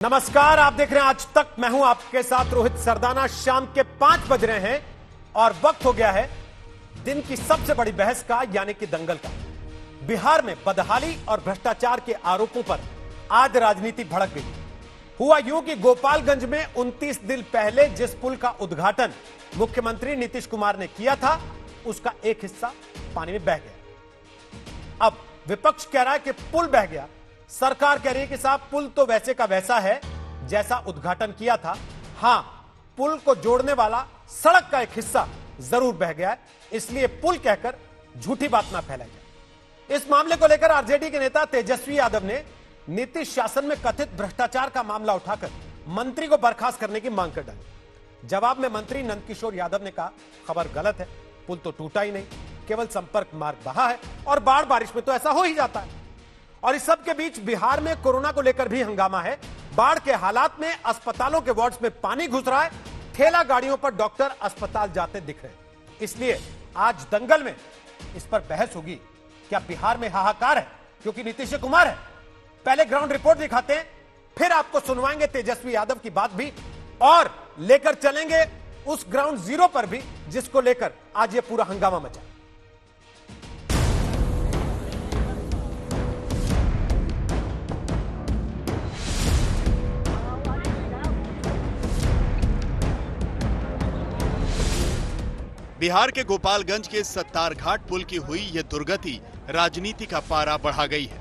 नमस्कार, आप देख रहे हैं आज तक। मैं हूं आपके साथ रोहित सरदाना। शाम के 5 बज रहे हैं और वक्त हो गया है दिन की सबसे बड़ी बहस का, यानी कि दंगल का। बिहार में बदहाली और भ्रष्टाचार के आरोपों पर आज राजनीति भड़क गई। हुआ यूं कि गोपालगंज में 29 दिन पहले जिस पुल का उद्घाटन मुख्यमंत्री नीतीश कुमार ने किया था, उसका एक हिस्सा पानी में बह गया। अब विपक्ष कह रहा है कि पुल बह गया, सरकार कह रही है कि साहब पुल तो वैसे का वैसा है जैसा उद्घाटन किया था। हां, पुल को जोड़ने वाला सड़क का एक हिस्सा जरूर बह गया है, इसलिए पुल कहकर झूठी बात ना फैलाई जाए। इस मामले को लेकर आरजेडी के नेता तेजस्वी यादव ने नीतीश शासन में कथित भ्रष्टाचार का मामला उठाकर मंत्री को बर्खास्त करने की मांग कर डाली। जवाब में मंत्री नंदकिशोर यादव ने कहा, खबर गलत है, पुल तो टूटा ही नहीं, केवल संपर्क मार्ग बहा है और बाढ़ बारिश में तो ऐसा हो ही जाता है। और इस सब के बीच बिहार में कोरोना को लेकर भी हंगामा है। बाढ़ के हालात में अस्पतालों के वार्ड्स में पानी घुस रहा है, ठेला गाड़ियों पर डॉक्टर अस्पताल जाते दिख रहे हैं। इसलिए आज दंगल में इस पर बहस होगी। क्या बिहार में हाहाकार है क्योंकि नीतीश कुमार है? पहले ग्राउंड रिपोर्ट दिखाते हैं, फिर आपको सुनवाएंगे तेजस्वी यादव की बात भी, और लेकर चलेंगे उस ग्राउंड जीरो पर भी जिसको लेकर आज ये पूरा हंगामा मचा। बिहार के गोपालगंज के सत्तारघाट पुल की हुई यह दुर्गति राजनीति का पारा बढ़ा गई है।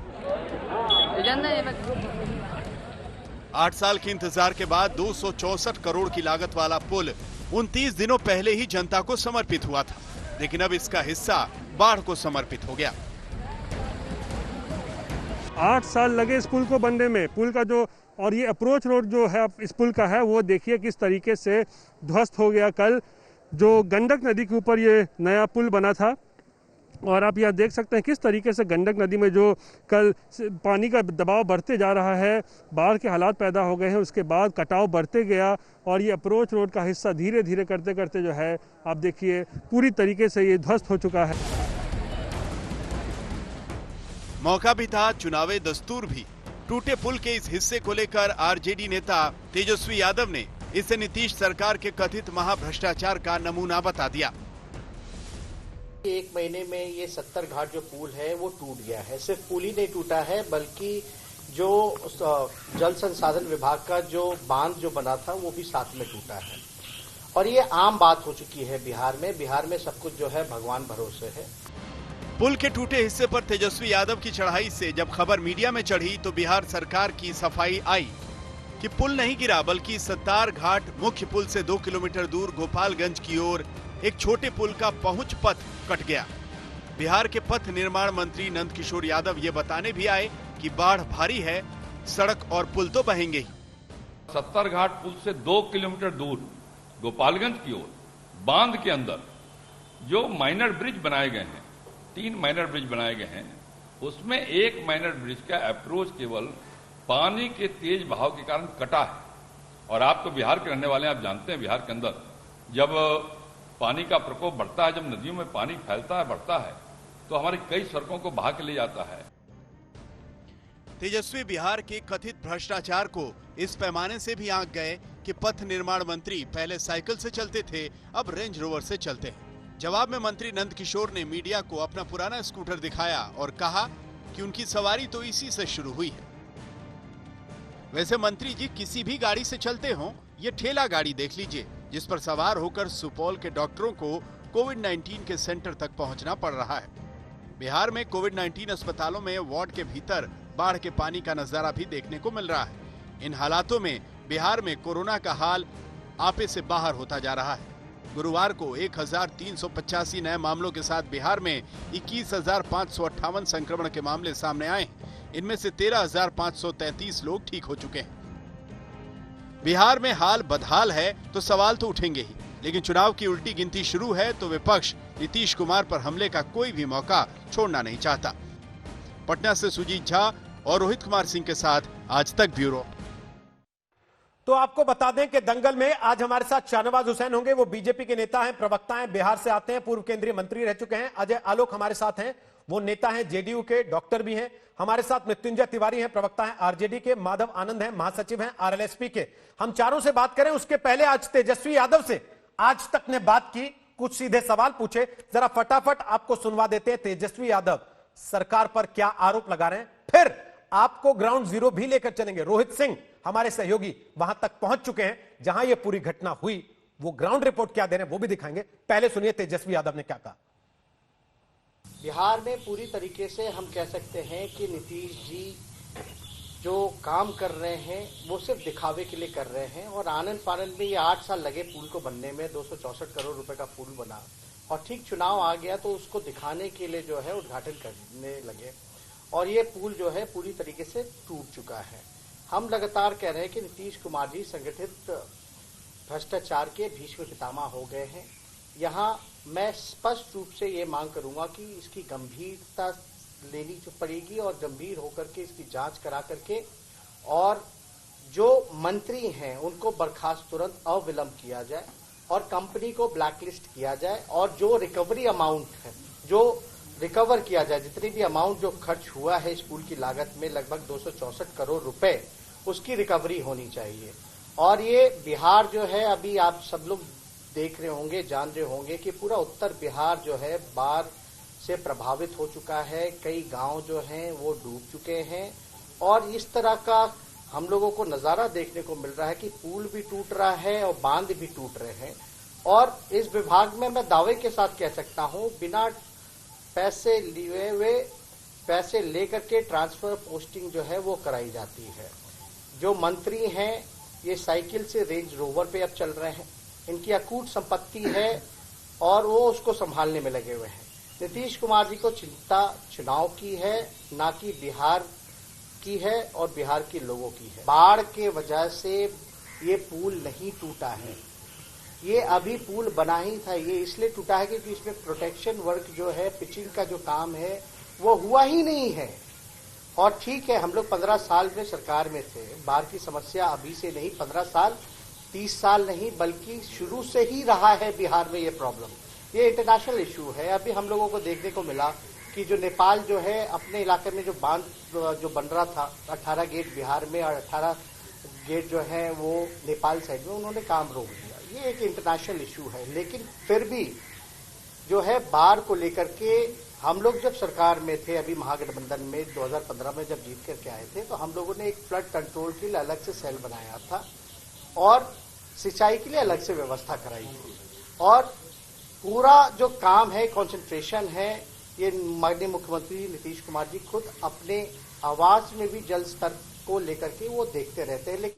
8 साल के इंतजार के बाद 264 करोड़ की लागत वाला पुल 29 दिनों पहले ही जनता को समर्पित हुआ था, लेकिन अब इसका हिस्सा बाढ़ को समर्पित हो गया। 8 साल लगे इस पुल को बनने में। पुल का जो और ये अप्रोच रोड जो है इस पुल का है, वो देखिए किस तरीके से ध्वस्त हो गया। कल जो गंडक नदी के ऊपर ये नया पुल बना था, और आप यहाँ देख सकते हैं किस तरीके से गंडक नदी में जो कल पानी का दबाव बढ़ते जा रहा है, बाढ़ के हालात पैदा हो गए हैं, उसके बाद कटाव बढ़ते गया और ये अप्रोच रोड का हिस्सा धीरे धीरे करते करते जो है आप देखिए पूरी तरीके से ये ध्वस्त हो चुका है। मौका भी था, चुनावी दस्तूर भी। टूटे पुल के इस हिस्से को लेकर आरजेडी नेता तेजस्वी यादव ने इसे नीतीश सरकार के कथित महाभ्रष्टाचार का नमूना बता दिया। एक महीने में ये 70 घाट जो पुल है वो टूट गया है। सिर्फ पुल ही नहीं टूटा है, बल्कि जो जल संसाधन विभाग का जो बांध जो बना था वो भी साथ में टूटा है। और ये आम बात हो चुकी है बिहार में। बिहार में सब कुछ जो है भगवान भरोसे है। पुल के टूटे हिस्से पर तेजस्वी यादव की चढ़ाई से जब खबर मीडिया में चढ़ी तो बिहार सरकार की सफाई आई कि पुल नहीं गिरा, बल्कि सत्तारघाट मुख्य पुल से 2 किलोमीटर दूर गोपालगंज की ओर एक छोटे पुल का पहुंच पथ कट गया। बिहार के पथ निर्माण मंत्री नंदकिशोर यादव ये बताने भी आए कि बाढ़ भारी है, सड़क और पुल तो बहेंगे ही। सत्तारघाट पुल से 2 किलोमीटर दूर गोपालगंज की ओर बांध के अंदर जो माइनर ब्रिज बनाए गए हैं, 3 माइनर ब्रिज बनाए गए हैं, उसमें एक माइनर ब्रिज का अप्रोच केवल पानी के तेज बहाव के कारण कटा है। और आप तो बिहार के रहने वाले हैं, आप जानते हैं बिहार के अंदर जब पानी का प्रकोप बढ़ता है, जब नदियों में पानी फैलता है, बढ़ता है, तो हमारी कई सड़कों को बहा के ले जाता है। तेजस्वी बिहार के कथित भ्रष्टाचार को इस पैमाने से भी आंक गए कि पथ निर्माण मंत्री पहले साइकिल से चलते थे, अब रेंज रोवर से चलते हैं। जवाब में मंत्री नंदकिशोर ने मीडिया को अपना पुराना स्कूटर दिखाया और कहा कि उनकी सवारी तो इसी से शुरू हुई है। वैसे मंत्री जी किसी भी गाड़ी से चलते हों, ये ठेला गाड़ी देख लीजिए जिस पर सवार होकर सुपौल के डॉक्टरों को कोविड-19 के सेंटर तक पहुंचना पड़ रहा है। बिहार में कोविड-19 अस्पतालों में वार्ड के भीतर बाढ़ के पानी का नजारा भी देखने को मिल रहा है। इन हालातों में बिहार में कोरोना का हाल आपे से बाहर होता जा रहा है। गुरुवार को 1385 नए मामलों के साथ बिहार में 21,558 संक्रमण के मामले सामने आए। इनमें से 13,533 लोग ठीक हो चुके हैं। बिहार में हाल बदहाल है तो सवाल तो उठेंगे ही, लेकिन चुनाव की उल्टी गिनती शुरू है तो विपक्ष नीतीश कुमार पर हमले का कोई भी मौका छोड़ना नहीं चाहता। पटना से सुजीत झा और रोहित कुमार सिंह के साथ आज तक ब्यूरो। तो आपको बता दें कि दंगल में आज हमारे साथ शाहनवाज हुसैन होंगे। वो बीजेपी के नेता हैं, प्रवक्ता हैं, बिहार से आते हैं, पूर्व केंद्रीय मंत्री रह चुके हैं। अजय आलोक हमारे साथ हैं, वो नेता हैं जेडीयू के, डॉक्टर भी हैं। हमारे साथ मृत्युंजय तिवारी हैं, प्रवक्ता हैं आरजेडी के, माधव आनंद हैं, महासचिव हैं आरएलएसपी के। हम चारों से बात करें उसके पहले आज तेजस्वी यादव से आज तक ने बात की, कुछ सीधे सवाल पूछे, जरा फटाफट आपको सुनवा देते हैं। तेजस्वी यादव सरकार पर क्या आरोप लगा रहे हैं, फिर आपको ग्राउंड जीरो भी लेकर चलेंगे। रोहित सिंह हमारे सहयोगी वहां तक पहुंच चुके हैं जहां यह पूरी घटना हुई, वो ग्राउंड रिपोर्ट क्या दे रहे हैं वो भी दिखाएंगे। पहले सुनिए तेजस्वी यादव ने क्या कहा। बिहार में पूरी तरीके से हम कह सकते हैं कि नीतीश जी जो काम कर रहे हैं वो सिर्फ दिखावे के लिए कर रहे हैं, और आनंद फानंद में ये 8 साल लगे पुल को बनने में, 264 करोड़ रुपए का पुल बना, और ठीक चुनाव आ गया तो उसको दिखाने के लिए जो है उद्घाटन करने लगे, और ये पुल जो है पूरी तरीके से टूट चुका है। हम लगातार कह रहे हैं कि नीतीश कुमार जी संगठित भ्रष्टाचार के भीष्म पितामह हो गए हैं। यहाँ मैं स्पष्ट रूप से ये मांग करूंगा कि इसकी गंभीरता लेनी पड़ेगी, और गंभीर होकर के इसकी जांच करा करके, और जो मंत्री हैं उनको बर्खास्त तुरंत अविलंब किया जाए, और कंपनी को ब्लैकलिस्ट किया जाए, और जो रिकवरी अमाउंट है जो रिकवर किया जाए, जितनी भी अमाउंट जो खर्च हुआ है इस पुल की लागत में लगभग 264 करोड़ रुपए, उसकी रिकवरी होनी चाहिए। और ये बिहार जो है, अभी आप सब लोग देख रहे होंगे, जान रहे होंगे कि पूरा उत्तर बिहार जो है बाढ़ से प्रभावित हो चुका है, कई गांव जो हैं वो डूब चुके हैं, और इस तरह का हम लोगों को नजारा देखने को मिल रहा है कि पुल भी टूट रहा है और बांध भी टूट रहे हैं। और इस विभाग में मैं दावे के साथ कह सकता हूं, बिना पैसे लिए हुए, पैसे लेकर के ट्रांसफर पोस्टिंग जो है वो कराई जाती है। जो मंत्री हैं ये साइकिल से रेंज रोवर पे अब चल रहे हैं, इनकी अकूट संपत्ति है और वो उसको संभालने में लगे हुए हैं। नीतीश कुमार जी को चिंता चुनाव की है, ना कि बिहार की है और बिहार के लोगों की है। बाढ़ के वजह से ये पुल नहीं टूटा है, ये अभी पुल बना ही था। ये इसलिए टूटा है क्योंकि इसमें प्रोटेक्शन वर्क जो है, पिचिंग का जो काम है वो हुआ ही नहीं है। और ठीक है, हम लोग 15 साल में सरकार में थे, बाढ़ की समस्या अभी से नहीं, 15 साल 30 साल नहीं, बल्कि शुरू से ही रहा है बिहार में ये प्रॉब्लम। ये इंटरनेशनल इशू है। अभी हम लोगों को देखने को मिला कि जो नेपाल जो है अपने इलाके में जो बांध जो बन रहा था, 18 गेट बिहार में और 18 गेट जो है वो नेपाल साइड में, उन्होंने काम रोक दिया। ये एक इंटरनेशनल इशू है। लेकिन फिर भी जो है बाढ़ को लेकर के हम लोग जब सरकार में थे, अभी महागठबंधन में 2015 में जब जीत करके आए थे, तो हम लोगों ने एक फ्लड कंट्रोल के लिए अलग से सेल बनाया था और सिंचाई के लिए अलग से व्यवस्था कराई थी। और पूरा जो काम है, कंसंट्रेशन है, ये माननीय मुख्यमंत्री नीतीश कुमार जी खुद अपने आवास में भी जल स्तर को लेकर के वो देखते रहते हैं। लेकिन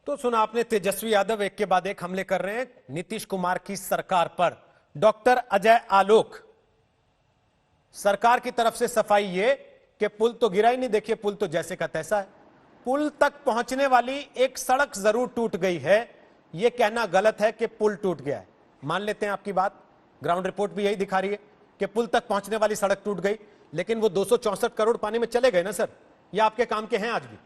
तो सुना आपने तेजस्वी यादव एक के बाद एक हमले कर रहे हैं नीतीश कुमार की सरकार पर। डॉक्टर अजय आलोक, सरकार की तरफ से सफाई ये कि पुल तो गिरा ही नहीं, देखिए पुल तो जैसे का तैसा है। पुल तक पहुंचने वाली एक सड़क जरूर टूट गई है, यह कहना गलत है कि पुल टूट गया है। मान लेते हैं आपकी बात, ग्राउंड रिपोर्ट भी यही दिखा रही है कि पुल तक पहुंचने वाली सड़क टूट गई, लेकिन वो 264 करोड़ पानी में चले गए ना सर, ये आपके काम के हैं आज भी।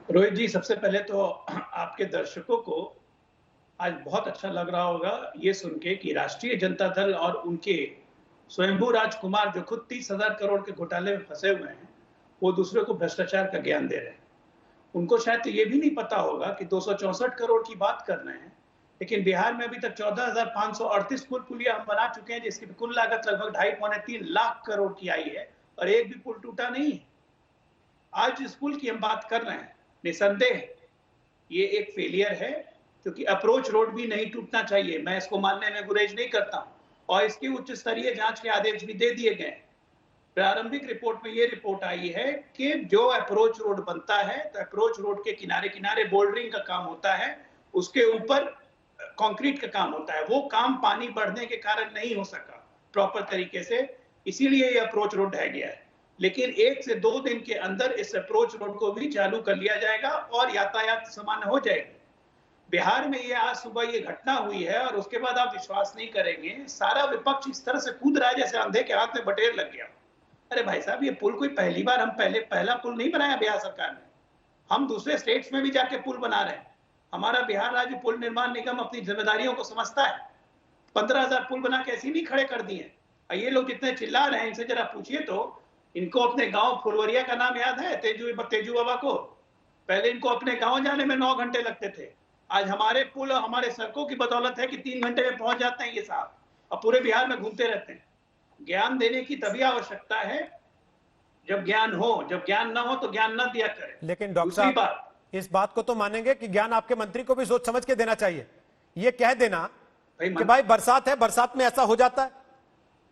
रोहित जी, सबसे पहले तो आपके दर्शकों को आज बहुत अच्छा लग रहा होगा ये सुन के कि राष्ट्रीय जनता दल और उनके स्वयंभू राजकुमार जो खुद 30,000 करोड़ के घोटाले में फंसे हुए हैं, वो दूसरे को भ्रष्टाचार का ज्ञान दे रहे हैं। उनको शायद तो ये भी नहीं पता होगा कि 264 करोड़ की बात कर रहे हैं, लेकिन बिहार में अभी तक 14,538 पुल पुलिया हम बना चुके हैं, जिसकी कुल लागत लगभग 2.5-3 लाख करोड़ की आई है, और एक भी पुल टूटा नहीं है। आज इस पुल की हम बात कर रहे हैं, निसंदेह ये एक फेलियर है, क्योंकि अप्रोच रोड भी नहीं टूटना चाहिए। मैं इसको मानने में गुरेज नहीं करता हूं, और इसकी उच्च स्तरीय जांच के आदेश भी दे दिए गए। प्रारंभिक रिपोर्ट में ये रिपोर्ट आई है कि जो अप्रोच रोड बनता है तो अप्रोच रोड के किनारे किनारे बोल्डरिंग का काम होता है, उसके ऊपर कंक्रीट का काम होता है। वो काम पानी बढ़ने के कारण नहीं हो सका प्रॉपर तरीके से, इसीलिए ये अप्रोच रोड रह गया है। लेकिन 1 से 2 दिन के अंदर इस अप्रोच रोड को भी चालू कर लिया जाएगा और यातायात सामान्य हो जाएगी। बिहार में ये आज सुबह ये घटना हुई है और उसके बाद आप विश्वास नहीं करेंगे, सारा विपक्ष इस तरह से कूद रहा है जैसे अंधे के हाथ में बटेर लग गया। अरे भाई साहब, ये पुल कोई पहली बार हम पहला पुल नहीं बनाया बिहार सरकार ने, हम दूसरे स्टेट्स में भी जाके पुल बना रहे हैं। हमारा बिहार राज्य पुल निर्माण निगम अपनी जिम्मेदारियों को समझता है। 15,000 पुल बना के ऐसे नहीं खड़े कर दिए, और ये लोग जितने चिल्ला रहे हैं इनसे जरा पूछिए तो, इनको अपने गांव फुलवरिया का नाम याद है? तेजू बाबा को पहले इनको अपने गांव जाने में 9 घंटे लगते थे। आज हमारे पुल और हमारे सड़कों की बदौलत है कि 3 घंटे में पहुंच जाते हैं ये साहब, और पूरे बिहार में घूमते रहते हैं। ज्ञान देने की तभी आवश्यकता है जब ज्ञान हो, जब ज्ञान ना हो तो ज्ञान ना दिया करें। लेकिन डॉक्टर साहब इस बात को तो मानेंगे कि ज्ञान आपके मंत्री को भी सोच समझ के देना चाहिए। ये कह देना कि भाई बरसात है, बरसात में ऐसा हो जाता है,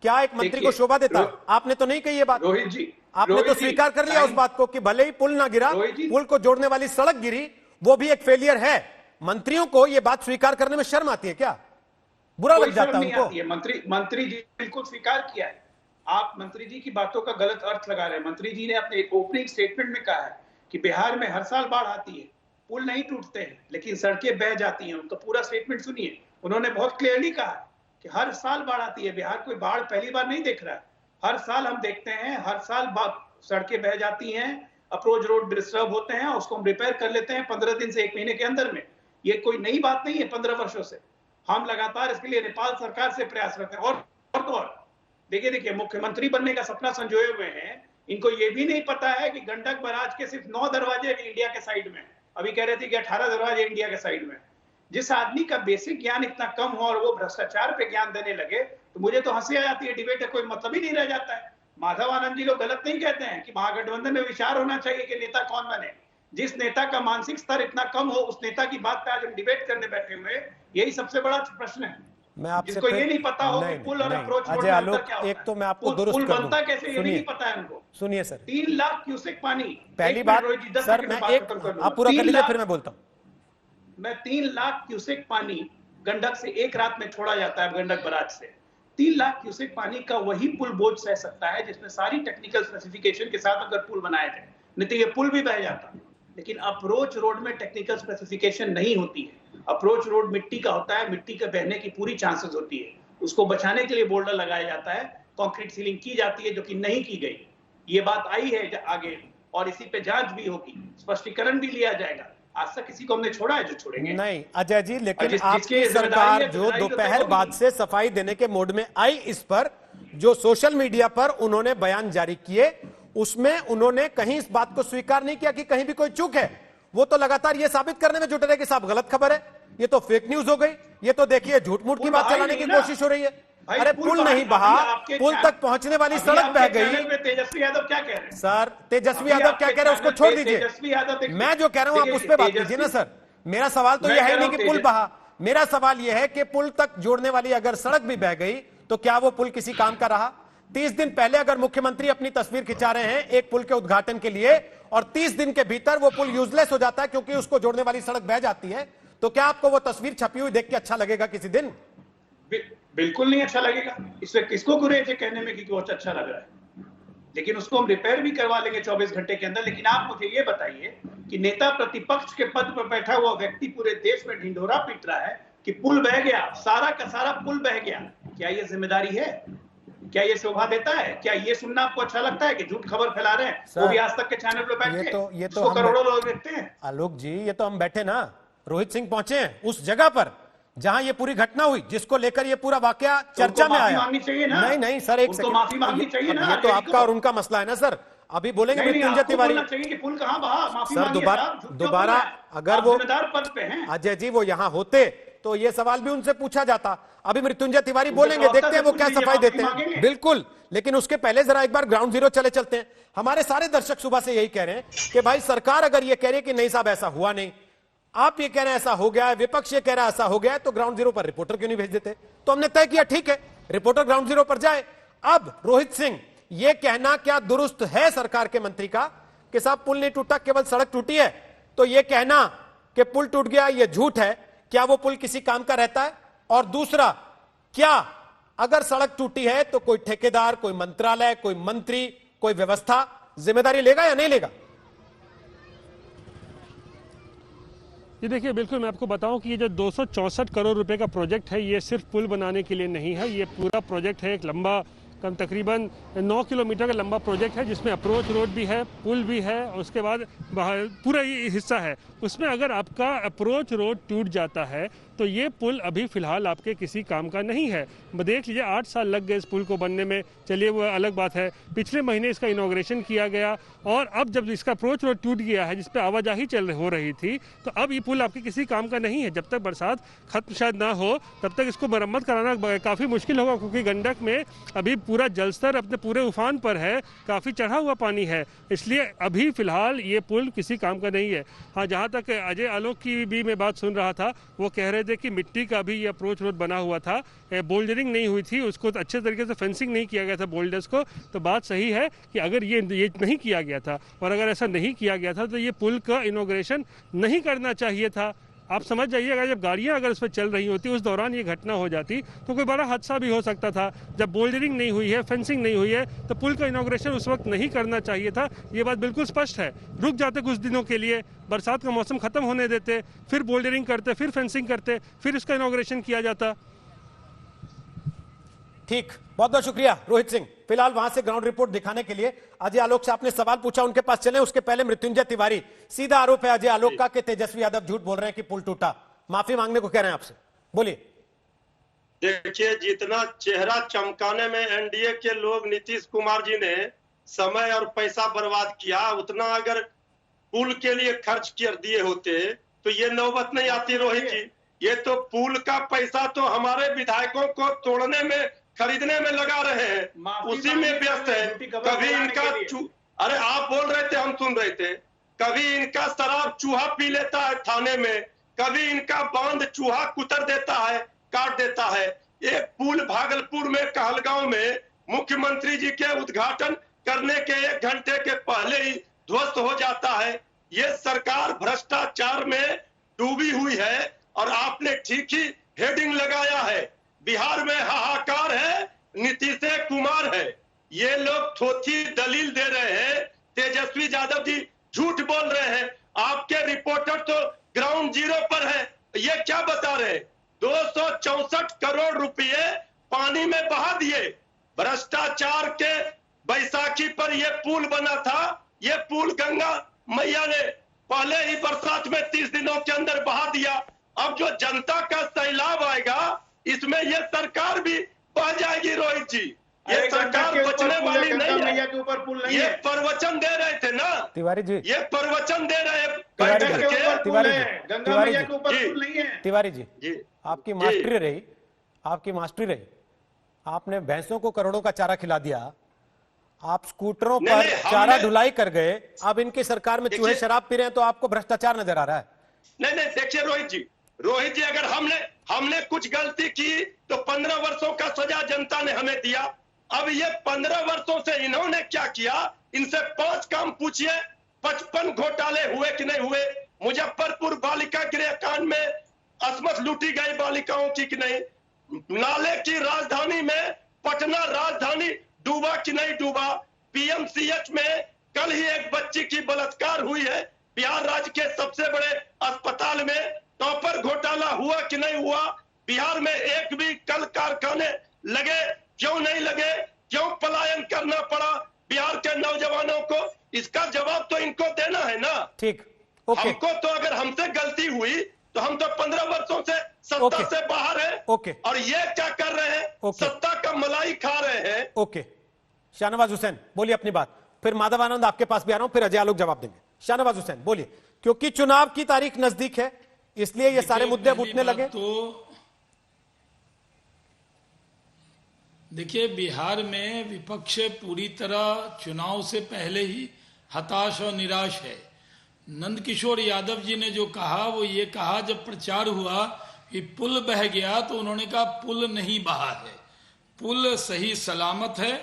क्या एक मंत्री को शोभा देता है? आपने तो नहीं कही ये बात। रोहित जी, आपने तो स्वीकार कर लिया उस बात को कि भले ही पुल ना गिरा, पुल को जोड़ने वाली सड़क गिरी, वो भी एक फेलियर है। मंत्रियों को ये बात स्वीकार करने में शर्म आती है क्या? बुरा लग जाता है उनको? मंत्री जी बिल्कुल स्वीकार किया है। आप मंत्री जी की बातों का गलत अर्थ लगा रहे हैं। मंत्री जी ने अपने ओपनिंग स्टेटमेंट में कहा है कि बिहार में हर साल बाढ़ आती है, पुल नहीं टूटते हैं लेकिन सड़कें बह जाती हैं। उनका पूरा स्टेटमेंट सुनिए, उन्होंने बहुत क्लियरली कहा कि हर साल बाढ़ आती है। बिहार कोई बाढ़ पहली बार नहीं देख रहा है, हर साल हम देखते हैं, हर साल सड़कें बह जाती हैं, अप्रोच रोड डिस्टर्ब होते हैं, उसको हम रिपेयर कर लेते हैं 15 दिन से 1 महीने के अंदर में। ये कोई नई बात नहीं है। 15 वर्षों से हम लगातार इसके लिए नेपाल सरकार से प्रयासरत हैं। और देखिए मुख्यमंत्री बनने का सपना संजोए हुए हैं, इनको ये भी नहीं पता है कि गंडक बराज के सिर्फ 9 दरवाजे इंडिया के साइड में, अभी कह रहे थे कि 18 दरवाजे इंडिया के साइड में। जिस आदमी का बेसिक ज्ञान इतना कम हो और वो भ्रष्टाचार पे ज्ञान देने लगे तो मुझे तो हंसी आ जाती है। डिबेट का कोई मतलब ही नहीं रह जाता है। माधव आनंद जी लोग गलत नहीं कहते हैं कि महागठबंधन में विचार होना चाहिए कि नेता कौन बने। जिस नेता का मानसिक स्तर इतना कम हो उस नेता की बात पे आज हम डिबेट करने बैठे हुए, यही सबसे बड़ा प्रश्न है। मैं आपसे जिसको ये नहीं पता हो कि पुल और अप्रोच रोड में अंतर क्या होता है। एक तो मैं आपको दुरुस्त पुल कर दूं। बनता कैसे ये भी नहीं पता है उनको। सुनिए सर, 3 लाख क्यूसेक पानी, पहली बात सर, मैं एक आप पूरा कर लीजिए फिर मैं बोलता हूं। मैं 3 लाख क्यूसेक पानी गंडक से एक रात में छोड़ा जाता है। गंडक बराज से 3 लाख क्यूसेक पानी का वही पुल बोझ सह सकता है जिसमें सारी टेक्निकल स्पेसिफिकेशन के साथ अगर पुल बनाए जाए, नहीं तो ये पुल भी बह जाता। लेकिन अप्रोच रोड में टेक्निकल स्पेसिफिकेशन नहीं होती है। अप्रोच रोड मिट्टी का होता है, मिट्टी के बहने की पूरी चांसेस होती है। उसको बचाने के लिए बोल्डर लगाया जाता है, कंक्रीट सीलिंग की जाती है जो कि नहीं की गई। ये बात आई है आगे और इसी पे जांच भी होगी, स्पष्टीकरण भी लिया जाएगा। आज तक किसी को हमने छोड़ा है जो छोड़ेंगे नहीं अजय जी, लेकिन आपकी सरकार जो दोपहर बाद से सफाई देने के मोड में आई, इस पर जो सोशल मीडिया पर उन्होंने बयान जारी किए उसमें उन्होंने कहीं इस बात को स्वीकार नहीं किया कि कहीं भी कोई चूक है। वो तो लगातार ये साबित करने में जुटे रहे कि साहब गलत खबर है, ये तो फेक न्यूज हो गई, ये तो देखिए झूठ मूठ की बात चलाने की कोशिश हो रही है। अरे पुल नहीं बहा, पुल तक पहुंचने वाली सड़क बह गई। तेजस्वी यादव क्या कह रहे हैं सर? तेजस्वी यादव क्या कह रहे हैं उसको छोड़ दीजिए, मैं जो कह रहा हूं आप उस पर बात कीजिए ना सर। मेरा सवाल तो यह है नहीं कि पुल बहा, मेरा सवाल यह है कि पुल तक जोड़ने वाली अगर सड़क भी बह गई तो क्या वो पुल किसी काम का रहा? 30 दिन पहले अगर मुख्यमंत्री अपनी तस्वीर खिंचा रहे हैं एक पुल के उद्घाटन के लिए और 30 दिन के भीतर वो पुल यूजलेस हो जाता है क्योंकि उसको जोड़ने वाली सड़क बह जाती है, तो क्या आपको वो तस्वीर छपी हुई देख के अच्छा लगेगा किसी दिन? बिल्कुल नहीं अच्छा लगेगा। इससे किसको गुरेज है कहने में कि बहुत अच्छा लग रहा है, लेकिन उसको हम रिपेयर भी करवा लेंगे 24 घंटे के अंदर। लेकिन आप मुझे ये बताइए कि नेता प्रतिपक्ष के पद पर बैठा हुआ व्यक्ति पूरे देश में ढिंढोरा पीट रहा है कि पुल बह गया, सारा का सारा पुल बह गया। क्या ये जिम्मेदारी है? क्या ये शोभा देता है? क्या ये सुनना आपको अच्छा लगता है कि झूठ खबर फैला रहे हैं वो भी आज तक के चैनल पे बैठ के? ये तो करोड़ों लोग देखते हैं। आलोक जी, ये तो हम बैठे ना, रोहित सिंह पहुंचे हैं उस जगह पर जहां ये पूरी घटना हुई, जिसको लेकर ये पूरा वाकया चर्चा में आया। नहीं सर, एक सेकंड, माफी मांगनी चाहिए ना। ये तो आपका और उनका मसला है ना सर। अभी बोलेंगे मृत्युंजय तिवारी पुल कहां बहा, सर दोबारा अगर वो पद पे हैं अजय जी वो यहां होते तो ये सवाल भी उनसे पूछा जाता। अभी मृत्युंजय तिवारी बोलेंगे, देखते हैं वो क्या सफाई देते हैं। बिल्कुल, लेकिन उसके पहले जरा एक बार ग्राउंड जीरो चलते हैं। हमारे सारे दर्शक सुबह से यही कह रहे हैं कि भाई सरकार अगर ये कह रही है कि नहीं साहब ऐसा हुआ नहीं, आप ये कह रहे हैं ऐसा हो गया है, विपक्ष ये कह रहा है ऐसा हो गया है, तो ग्राउंड जीरो पर रिपोर्टर क्यों नहीं भेज देते? तो हमने तय किया ठीक है, रिपोर्टर ग्राउंड जीरो पर जाए। अब रोहित सिंह, ये कहना क्या दुरुस्त है सरकार के मंत्री का कि साहब पुल नहीं टूटा, केवल सड़क टूटी है? तो ये कहना कि पुल टूट गया ये झूठ है। क्या वो पुल किसी काम का रहता है? और दूसरा, क्या अगर सड़क टूटी है तो कोई ठेकेदार, कोई मंत्रालय, कोई मंत्री, कोई व्यवस्था जिम्मेदारी लेगा या नहीं लेगा? ये देखिए, बिल्कुल मैं आपको बताऊं कि ये जो 264 करोड़ रुपए का प्रोजेक्ट है, ये सिर्फ पुल बनाने के लिए नहीं है। ये पूरा प्रोजेक्ट है एक लंबा, तकरीबन 9 किलोमीटर का लंबा प्रोजेक्ट है, जिसमें अप्रोच रोड भी है, पुल भी है, और उसके बाद पूरा ये हिस्सा है। उसमें अगर आपका अप्रोच रोड टूट जाता है तो ये पुल अभी फिलहाल आपके किसी काम का नहीं है। देख लीजिए 8 साल लग गए इस पुल को बनने में, चलिए वो अलग बात है। पिछले महीने इसका इनॉग्रेशन किया गया और अब जब इसका अप्रोच रोड टूट गया है जिस पे आवाजाही हो रही थी, तो अब ये पुल आपके किसी काम का नहीं है। जब तक बरसात खत्म शायद ना हो तब तक इसको मरम्मत कराना काफ़ी मुश्किल होगा, क्योंकि गंडक में अभी पूरा जलस्तर अपने पूरे उफान पर है, काफ़ी चढ़ा हुआ पानी है, इसलिए अभी फिलहाल ये पुल किसी काम का नहीं है। हाँ, जहाँ तक अजय आलोक की भी मैं बात सुन रहा था, वो कह रहे थे कि मिट्टी का भी ये अप्रोच रोड बना हुआ था, बोल्डरिंग नहीं हुई थी, उसको अच्छे तरीके से फेंसिंग नहीं किया गया था बोल्डर्स को। तो बात सही है कि अगर ये नहीं किया गया था और अगर ऐसा नहीं किया गया था तो ये पुल का इनॉग्रेशन नहीं करना चाहिए था। आप समझ जाइए, अगर जब गाड़ियां अगर उस पर चल रही होती उस दौरान ये घटना हो जाती तो कोई बड़ा हादसा भी हो सकता था। जब बोल्डरिंग नहीं हुई है, फेंसिंग नहीं हुई है, तो पुल का इनॉग्रेशन उस वक्त नहीं करना चाहिए था। ये बात बिल्कुल स्पष्ट है। रुक जाते कुछ दिनों के लिए, बरसात का मौसम खत्म होने देते, फिर बोल्डरिंग करते, फिर फेंसिंग करते, फिर इसका इनॉग्रेशन किया जाता। ठीक, बहुत बहुत शुक्रिया रोहित सिंह। फिलहाल वहां से ग्राउंड रिपोर्ट दिखाने के लिए अजय आलोक से आपने सवाल पूछा, उनके पास चले। उसके पहले मृत्युंजय तिवारी, सीधा आरोप है अजय आलोक का कि तेजस्वी यादव झूठ बोल रहे हैं कि पुल टूटा, माफी मांगने को कह रहे हैं आपसे, बोलिए। देखिए, जितना चेहरा चमकाने में एनडीए के लोग नीतीश कुमार जी ने समय और पैसा बर्बाद किया, उतना अगर पुल के लिए खर्च कर दिए होते तो ये नौबत नहीं आती रोहित जी। ये तो पुल का पैसा तो हमारे विधायकों को तोड़ने में, खरीदने में लगा रहे हैं, उसी में व्यस्त है। कभी इनका अरे आप बोल रहे थे, हम सुन रहे थे। कभी इनका शराब चूहा पी लेता है थाने में, कभी इनका बांध चूहा कुतर देता है, काट देता है। एक पुल भागलपुर में कहलगांव में मुख्यमंत्री जी के उद्घाटन करने के 1 घंटे के पहले ही ध्वस्त हो जाता है। ये सरकार भ्रष्टाचार में डूबी हुई है और आपने ठीक ही हेडिंग लगाया है। बिहार में हाहाकार है, नीतीश कुमार है। ये लोग थोथी दलील दे रहे हैं, तेजस्वी यादव जी झूठ बोल रहे हैं। आपके रिपोर्टर तो ग्राउंड जीरो पर है, ये क्या बता रहे हैं? 264 करोड़ रुपए पानी में बहा दिए। भ्रष्टाचार के बैसाखी पर यह पुल बना था। ये पुल गंगा मैया ने पहले ही बरसात में 30 दिनों के अंदर बहा दिया। अब जो जनता का सैलाब आएगा, इसमें ये सरकार भी बह जाएगी रोहित जी। ये सरकार बचने वाली नहीं है। के ऊपर पुल नहीं ये है। प्रवचन दे रहे थे ना तिवारी जी, ये प्रवचन दे रहे तिवारी बैठक जी, के। तिवारी जी, गंगा मैया के ऊपर पुल नहीं है। तिवारी जी, जी आपकी मास्टरी रही, आपकी मास्टरी रही। आपने भैंसों को करोड़ों का चारा खिला दिया, आप स्कूटरों नहीं, पर नहीं, चारा ढुलाई कर गए। अब इनकी सरकार में चूहे शराब पी रहे हैं तो आपको भ्रष्टाचार नजर आ रहा है। नहीं, देखिए रोहित जी, अगर हमने कुछ गलती की तो 15 वर्षों का सजा जनता ने हमें दिया। अब ये 15 वर्षों से इन्होंने क्या किया, इनसे 5 काम पूछिए। 55 घोटाले हुए कि नहीं हुए? मुजफ्फरपुर बालिका गृह कांड में असमत लूटी गई बालिकाओं की कि नहीं? नाले की राजधानी में पटना राजधानी डूबा कि नहीं डूबा? पीएमसीएच में कल ही एक बच्ची की बलात्कार हुई है। बिहार राज्य के सबसे बड़े अस्पताल में टॉपर घोटाला हुआ कि नहीं हुआ? बिहार में एक भी कल कारखाने लगे क्यों नहीं लगे? क्यों पलायन करना पड़ा बिहार के नौजवानों को? इसका जवाब तो इनको देना है ना। ठीक, ओके। हमको तो अगर हमसे गलती हुई तो हम तो 15 वर्षों से सत्ता से बाहर है। ओके। और ये क्या कर रहे हैं? सत्ता का मलाई खा रहे हैं। ओके, शाहनवाज हुसैन बोलिए अपनी बात, फिर माधव आनंद आपके पास भी आ रहा हूं, फिर अजय आलोक जवाब देंगे। शाहनवाज हुसैन बोलिए, क्योंकि चुनाव की तारीख नजदीक है इसलिए ये सारे मुद्दे अब उठने लगे। तो देखिए, बिहार में विपक्ष पूरी तरह चुनाव से पहले ही हताश और निराश है। नंदकिशोर यादव जी ने जो कहा वो ये कहा, जब प्रचार हुआ कि पुल बह गया तो उन्होंने कहा पुल नहीं बहा है, पुल सही सलामत है।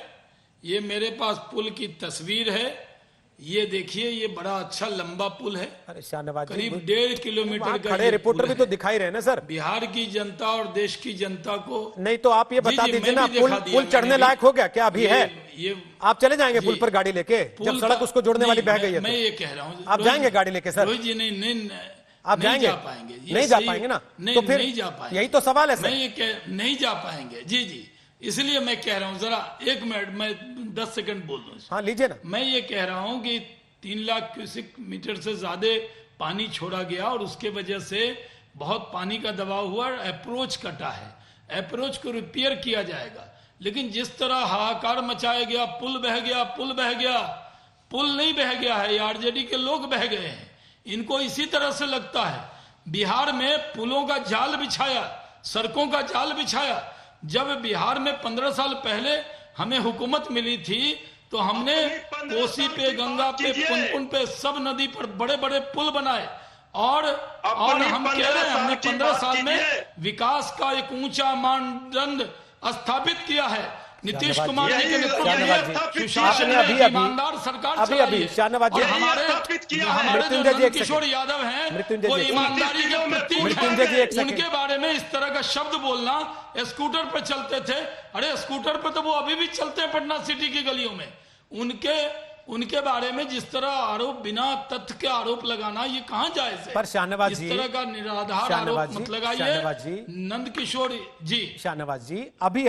ये मेरे पास पुल की तस्वीर है, ये देखिए, ये बड़ा अच्छा लंबा पुल है। अरे शाहनवाज जी, करीब 1.5 किलोमीटर का खड़े रिपोर्टर भी तो दिखाई रहे ना सर। बिहार की जनता और देश की जनता को नहीं तो आप ये बता दीजिए ना, पुल चढ़ने लायक हो गया क्या? अभी है, आप चले जाएंगे पुल पर गाड़ी लेके जब सड़क उसको जोड़ने वाली बह गई है? मैं ये कह रहा हूँ, आप जाएंगे गाड़ी लेके सर? रोहित जी नहीं आप जाएंगे? नहीं जा पाएंगे ना, तो फिर नहीं जा पाएंगे। यही तो सवाल है सर। नहीं जा पाएंगे जी, इसलिए मैं कह रहा हूँ, जरा 1 मिनट मैं 10 सेकंड बोल दूं। हाँ लीजिए ना। मैं ये कह रहा हूँ कि 3 लाख क्यूसिक मीटर से ज्यादा पानी छोड़ा गया और उसके वजह से बहुत पानी का दबाव हुआ और अप्रोच कटा है। अप्रोच को रिपेयर किया जाएगा, लेकिन जिस तरह हाहाकार मचाया गया, पुल बह गया, पुल बह गया, पुल नहीं बह गया है, आरजेडी के लोग बह गए हैं। इनको इसी तरह से लगता है। बिहार में पुलों का जाल बिछाया, सड़कों का जाल बिछाया। जब बिहार में 15 साल पहले हमें हुकूमत मिली थी तो हमने कोसी पे, गंगा पे, पुनपुन पे, सब नदी पर बड़े बड़े पुल बनाए और हम कह रहे हैं हमने 15 साल में विकास का एक ऊंचा मानदंड स्थापित किया है। नीतीश कुमार जी के नेतृत्व में सुशासन में ईमानदार सरकार चलाई है। हमारे जो नंद किशोर यादव हैं वो ईमानदारी के प्रतीक हैं। उनके बारे में इस तरह का शब्द बोलना, स्कूटर पर चलते थे, अरे स्कूटर पर तो वो अभी भी चलते हैं पटना सिटी की गलियों में। उनके बारे में जिस तरह आरोप, बिना तथ्य के आरोप लगाना, ये कहां जायज है? पर शाहनवाज जी, इस तरह का निराधार आरोप मत लगाइए। नंद किशोर जी, शाहनवाज जी, अभी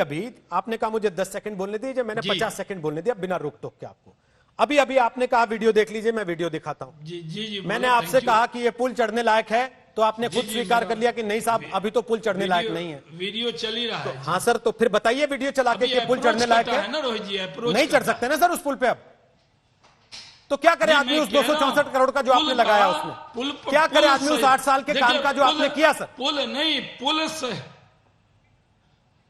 आपने कहा मुझे 10 सेकंड बोलने दीजिए, मैंने 50 सेकंड बोलने दिया बिना रोक टोक के आपको। अभी आपने कहा वीडियो देख लीजिए, मैं वीडियो दिखाता हूं। जी, मैंने आपसे कहा कि ये पुल चढ़ने लायक है, तो आपने खुद स्वीकार कर लिया कि नहीं साहब अभी तो पुल चढ़ने लायक नहीं है। वीडियो चल ही रहा है। हाँ सर, तो फिर बताइए वीडियो चला के पुल चढ़ने लायक है ना रोहित जी? नहीं चढ़ सकते ना सर उस पुल पे। अब तो क्या करे आदमी उस 264 करोड़ का जो आपने लगाया उसमें? क्या करे आदमी उस 8 साल के काम का जो आपने किया सर? पुल नहीं, पुल से,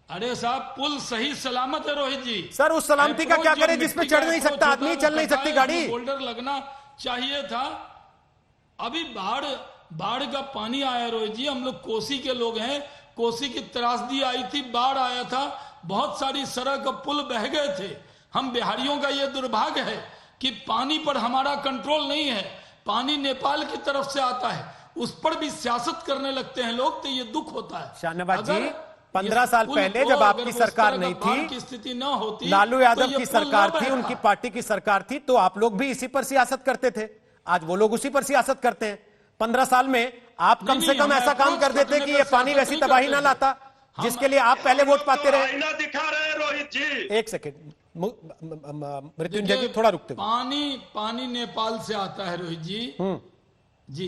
अरे साहब पुल सही सलामत है रोहित जी। सर उस सलामती का क्या करे जिसमें चढ़ नहीं सकता आदमी, चल नहीं सकती गाड़ी? बोल्डर लगना चाहिए था। अभी बाढ़ का पानी आया रोहित जी, हम लोग कोसी के लोग हैं, कोसी की त्रासदी आई थी, बाढ़ आया था, बहुत सारी सड़क पुल बह गए थे। हम बिहारियों का यह दुर्भाग्य है कि पानी पर हमारा कंट्रोल नहीं है। पानी नेपाल की तरफ से आता है, उस पर भी सियासत करने लगते हैं लोग, तो ये दुख होता है। शाहनवाज जी, 15 साल पहले जब आपकी सरकार नहीं थी, स्थिति न होती, लालू यादव की सरकार थी, उनकी पार्टी की सरकार थी, तो आप लोग भी इसी पर सियासत करते थे। आज वो लोग उसी पर सियासत करते हैं। 15 साल में आप कम से कम ऐसा काम कर देते कि ये पानी वैसी तबाही ना लाता जिसके लिए आप पहले वोट पाते रहे। दिखा रहे हैं रोहित जी, एक सेकेंड मृत्युंजय जी, थोड़ा रुकते। पानी नेपाल से आता है रोहित जी,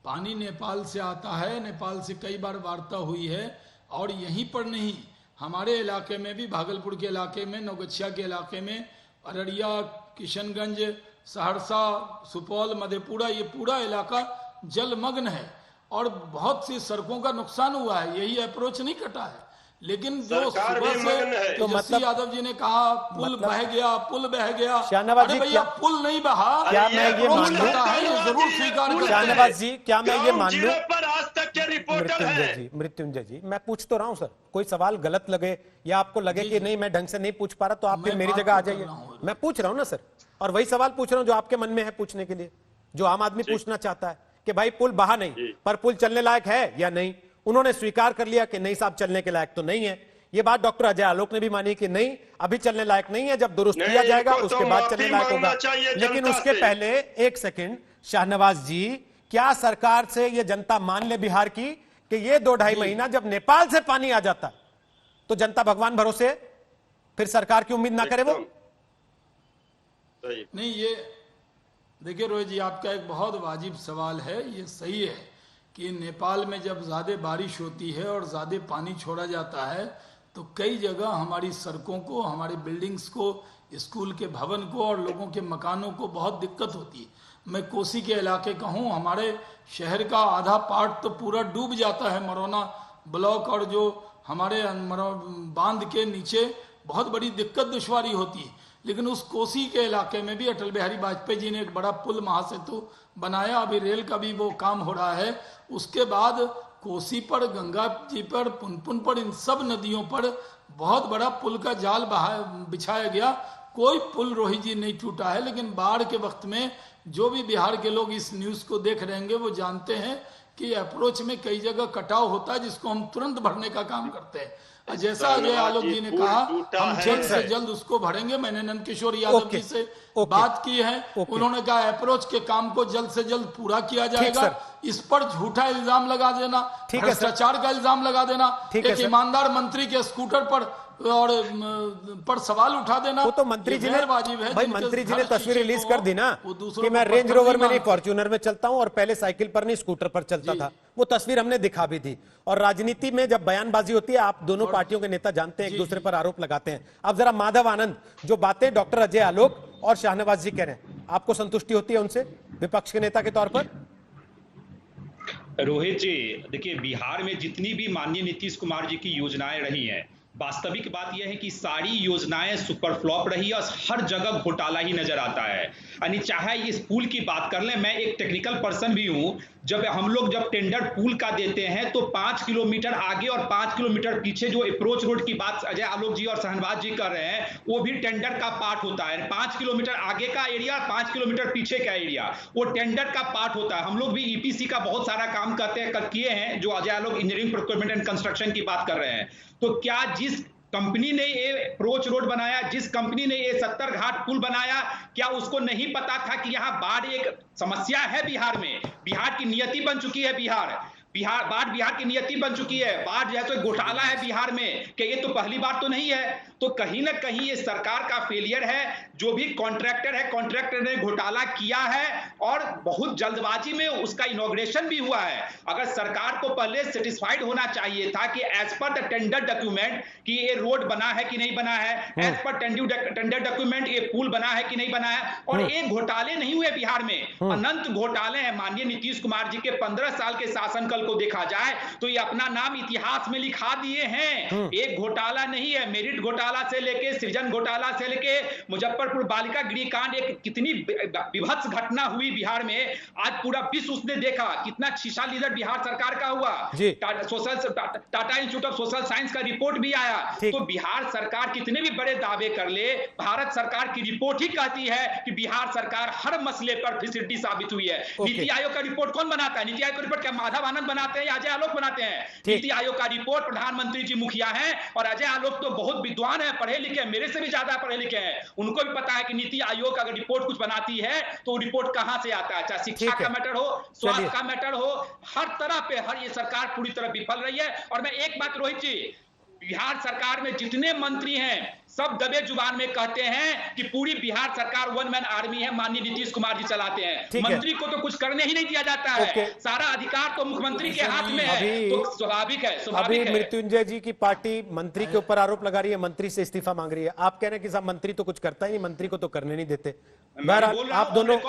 पानी नेपाल से आता है। नेपाल से कई बार वार्ता हुई है, और यहीं पर नहीं, हमारे इलाके में भी, भागलपुर के इलाके में, नौगछिया के इलाके में, अररिया, किशनगंज, सहरसा, सुपौल, मधेपुरा, ये पूरा इलाका जलमग्न है और बहुत सी सड़कों का नुकसान हुआ है। यही अप्रोच नहीं कटा है, लेकिन जो सुबह से तो मतलब यादव जी ने कहा पुल बह गया, पुल बह गया। शाहनवाज जी, भैया पुल नहीं बहा, क्या मैं ये मान लूं? जरूर स्वीकार करें। शाहनवाज जी, क्या मैं ये मान लूं? आज तक के रिपोर्टर हैं। मृत्युंजय जी, मैं पूछ तो रहा हूं सर, कोई सवाल गलत लगे या आपको लगे कि नहीं मैं ढंग से नहीं पूछ पा रहा, तो आप फिर मेरी जगह आ जाइए। मैं पूछ रहा हूं ना सर, और वही सवाल पूछ रहा हूं जो आपके मन में है पूछने के लिए, जो आम आदमी पूछना चाहता है कि भाई पुल बहा नहीं, पर पुल चलने लायक है या नहीं? उन्होंने स्वीकार कर लिया कि नहीं साहब चलने के लायक तो नहीं है। ये बात डॉक्टर अजय आलोक ने भी मानी कि नहीं अभी चलने लायक नहीं है, जब दुरुस्त किया जाएगा उसके बाद चलने लायक होगा। लेकिन उसके पहले एक सेकंड, शाहनवाज जी, क्या सरकार से ये जनता मान ले बिहार की कि ये 2-2.5 महीना जब नेपाल से पानी आ जाता तो जनता भगवान भरोसे, फिर सरकार की उम्मीद ना करे वो? नहीं, ये देखिए रोहित जी, आपका एक बहुत वाजिब सवाल है। ये सही है कि नेपाल में जब ज्यादा बारिश होती है और ज्यादा पानी छोड़ा जाता है तो कई जगह हमारी सड़कों को, हमारे बिल्डिंग्स को, स्कूल के भवन को और लोगों के मकानों को बहुत दिक्कत होती है। मैं कोसी के इलाके का हूँ, हमारे शहर का आधा पार्ट तो पूरा डूब जाता है, मरौना ब्लॉक, और जो हमारे बांध के नीचे बहुत बड़ी दिक्कत दुश्वारी होती है। लेकिन उस कोसी के इलाके में भी अटल बिहारी वाजपेयी जी ने एक बड़ा पुल महासेतु बनाया, अभी रेल का भी वो काम हो रहा है। उसके बाद कोसी पर, गंगा जी पर, पुनपुन पर, इन सब नदियों पर बहुत बड़ा पुल का जाल बिछाया गया। कोई पुल रोहित जी नहीं टूटा है। लेकिन बाढ़ के वक्त में जो भी बिहार के लोग इस न्यूज को देख रहे होंगे वो जानते हैं कि अप्रोच में कई जगह कटाव होता है, जिसको हम तुरंत भरने का काम करते हैं। जैसा अजय आलोक जी ने कहा, हम जल्द से जल्द उसको भरेंगे। मैंने नंद किशोर यादव जी से बात की है, उन्होंने कहा अप्रोच के काम को जल्द से जल्द पूरा किया जाएगा। इस पर झूठा इल्जाम लगा देना, ठीक है सर। भ्रष्टाचार का इल्जाम लगा देना, ठीक है एक सर। ईमानदार मंत्री के स्कूटर पर सवाल उठा देना, वो तो मंत्री ये जी ने, गैरवाजिब है। भाई जिनके मंत्री जी ने हर तस्वीर चीज़ रिलीज को कर दी ना वो दूसरों कि को मैं रेंज पत्थर रोवर नहीं में नहीं मानते। फॉर्च्यूनर में चलता हूं और पहले साइकिल पर नहीं स्कूटर पर चलता था। वो तस्वीर हमने दिखा भी थी। और राजनीति में जब बयानबाजी होती है, आप दोनों पार्टियों के नेता जानते हैं, एक दूसरे पर आरोप लगाते हैं। अब जरा माधव आनंद, जो बातें डॉक्टर अजय आलोक और शाहनवाज जी कह रहे हैं, आपको संतुष्टि होती है उनसे विपक्ष के नेता के तौर पर? रोहित जी, देखिए बिहार में जितनी भी माननीय नीतीश कुमार जी की योजनाएं रही हैं, वास्तविक बात यह है कि सारी योजनाएं सुपर फ्लॉप रही और हर जगह घोटाला ही नजर आता है। यानी चाहे इस पुल की बात कर लें, मैं एक टेक्निकल पर्सन भी हूं, जब हम लोग टेंडर पुल का देते हैं तो 5 किलोमीटर आगे और 5 किलोमीटर पीछे जो अप्रोच रोड की बात अजय आलोक जी और शाहनवाज जी कर रहे हैं, वो भी टेंडर का पार्ट होता है। 5 किलोमीटर आगे का एरिया, 5 किलोमीटर पीछे का एरिया, वो टेंडर का पार्ट होता है। हम लोग भी ईपीसी का बहुत सारा काम किए हैं, जो Ajay Alok engineering procurement and construction की बात कर रहे हैं। तो क्या जिस कंपनी ने ये अप्रोच रोड बनाया, जिस कंपनी ने ये 70 घाट पुल बनाया, क्या उसको नहीं पता था कि यहाँ बाढ़ एक समस्या है? बिहार में बिहार की नियति बन चुकी है, बाढ़ बिहार की नियति बन चुकी है। बाढ़ जैसे घोटाला है बिहार में, कि ये तो पहली बार तो नहीं है। तो कहीं ना कहीं ये सरकार का फेलियर है। जो भी कॉन्ट्रैक्टर है, कॉन्ट्रैक्टर ने घोटाला किया है और बहुत जल्दबाजी में उसका इनॉग्रेशन भी हुआ है। अगर सरकार को पहले सेटिस्फाइड होना चाहिए था कि as per the tender document कि ये रोड बना है कि नहीं बना है, एज पर टेंडर डॉक्यूमेंट ये पुल बना है कि नहीं बना है। और ये घोटाले नहीं हुए बिहार में, अनंत घोटाले हैं। माननीय नीतीश कुमार जी के 15 साल के शासनकाल को देखा जाए तो ये अपना नाम इतिहास में लिखा दिए हैं। एक घोटाला नहीं है, मेरिट घोटाला से लेके, सृजन घोटाला से लेके, मुजफ्फरपुर बालिका गृह कांड, एक कितनी विभत्स घटना हुई बिहार में। आज पूरा विश्व उसने देखा कितना शीशा लीडर बिहार सरकार का हुआ। Tata institute of social science का रिपोर्ट भी आया। तो बिहार सरकार कितने भी बड़े दावे कर ले, भारत सरकार की रिपोर्ट ही कहती है कि बिहार सरकार हर मसले पर फिसड्डी साबित हुई है। नीति आयोग का रिपोर्ट कौन बनाता है? नीति आयोग का रिपोर्ट क्या माधव आनंद बनाते हैं या अजय आलोक बनाते हैं? नीति आयोग का रिपोर्ट प्रधानमंत्री जी मुखिया हैं, और अजय आलोक तो बहुत विद्वान है, पढ़े लिखे, मेरे से भी ज्यादा पढ़े लिखे हैं। उनको भी पता है कि नीति आयोग अगर रिपोर्ट कुछ बनाती है तो रिपोर्ट कहां से आता है। चाहे शिक्षा का मैटर हो, स्वास्थ्य का मैटर हो, हर तरह पे ये सरकार पूरी तरह विफल रही है। और मैं एक बात रोहित जी, बिहार सरकार में जितने मंत्री हैं सब दबे जुबान में कहते हैं कि पूरी बिहार सरकार वन मैन आर्मी है, माननीय नीतीश कुमार जी चलाते हैं। मंत्री को तो कुछ करने ही नहीं दिया जाता है, सारा अधिकार तो मुख्यमंत्री के हाथ में है। तो स्वाभाविक है, स्वाभाविक है। मृत्युंजय जी की पार्टी मंत्री के ऊपर आरोप लगा रही है, मंत्री से इस्तीफा मांग रही है। आप कह रहे हैं कि साहब मंत्री तो कुछ करता ही नहीं, मंत्री को तो करने नहीं देते। आप दोनों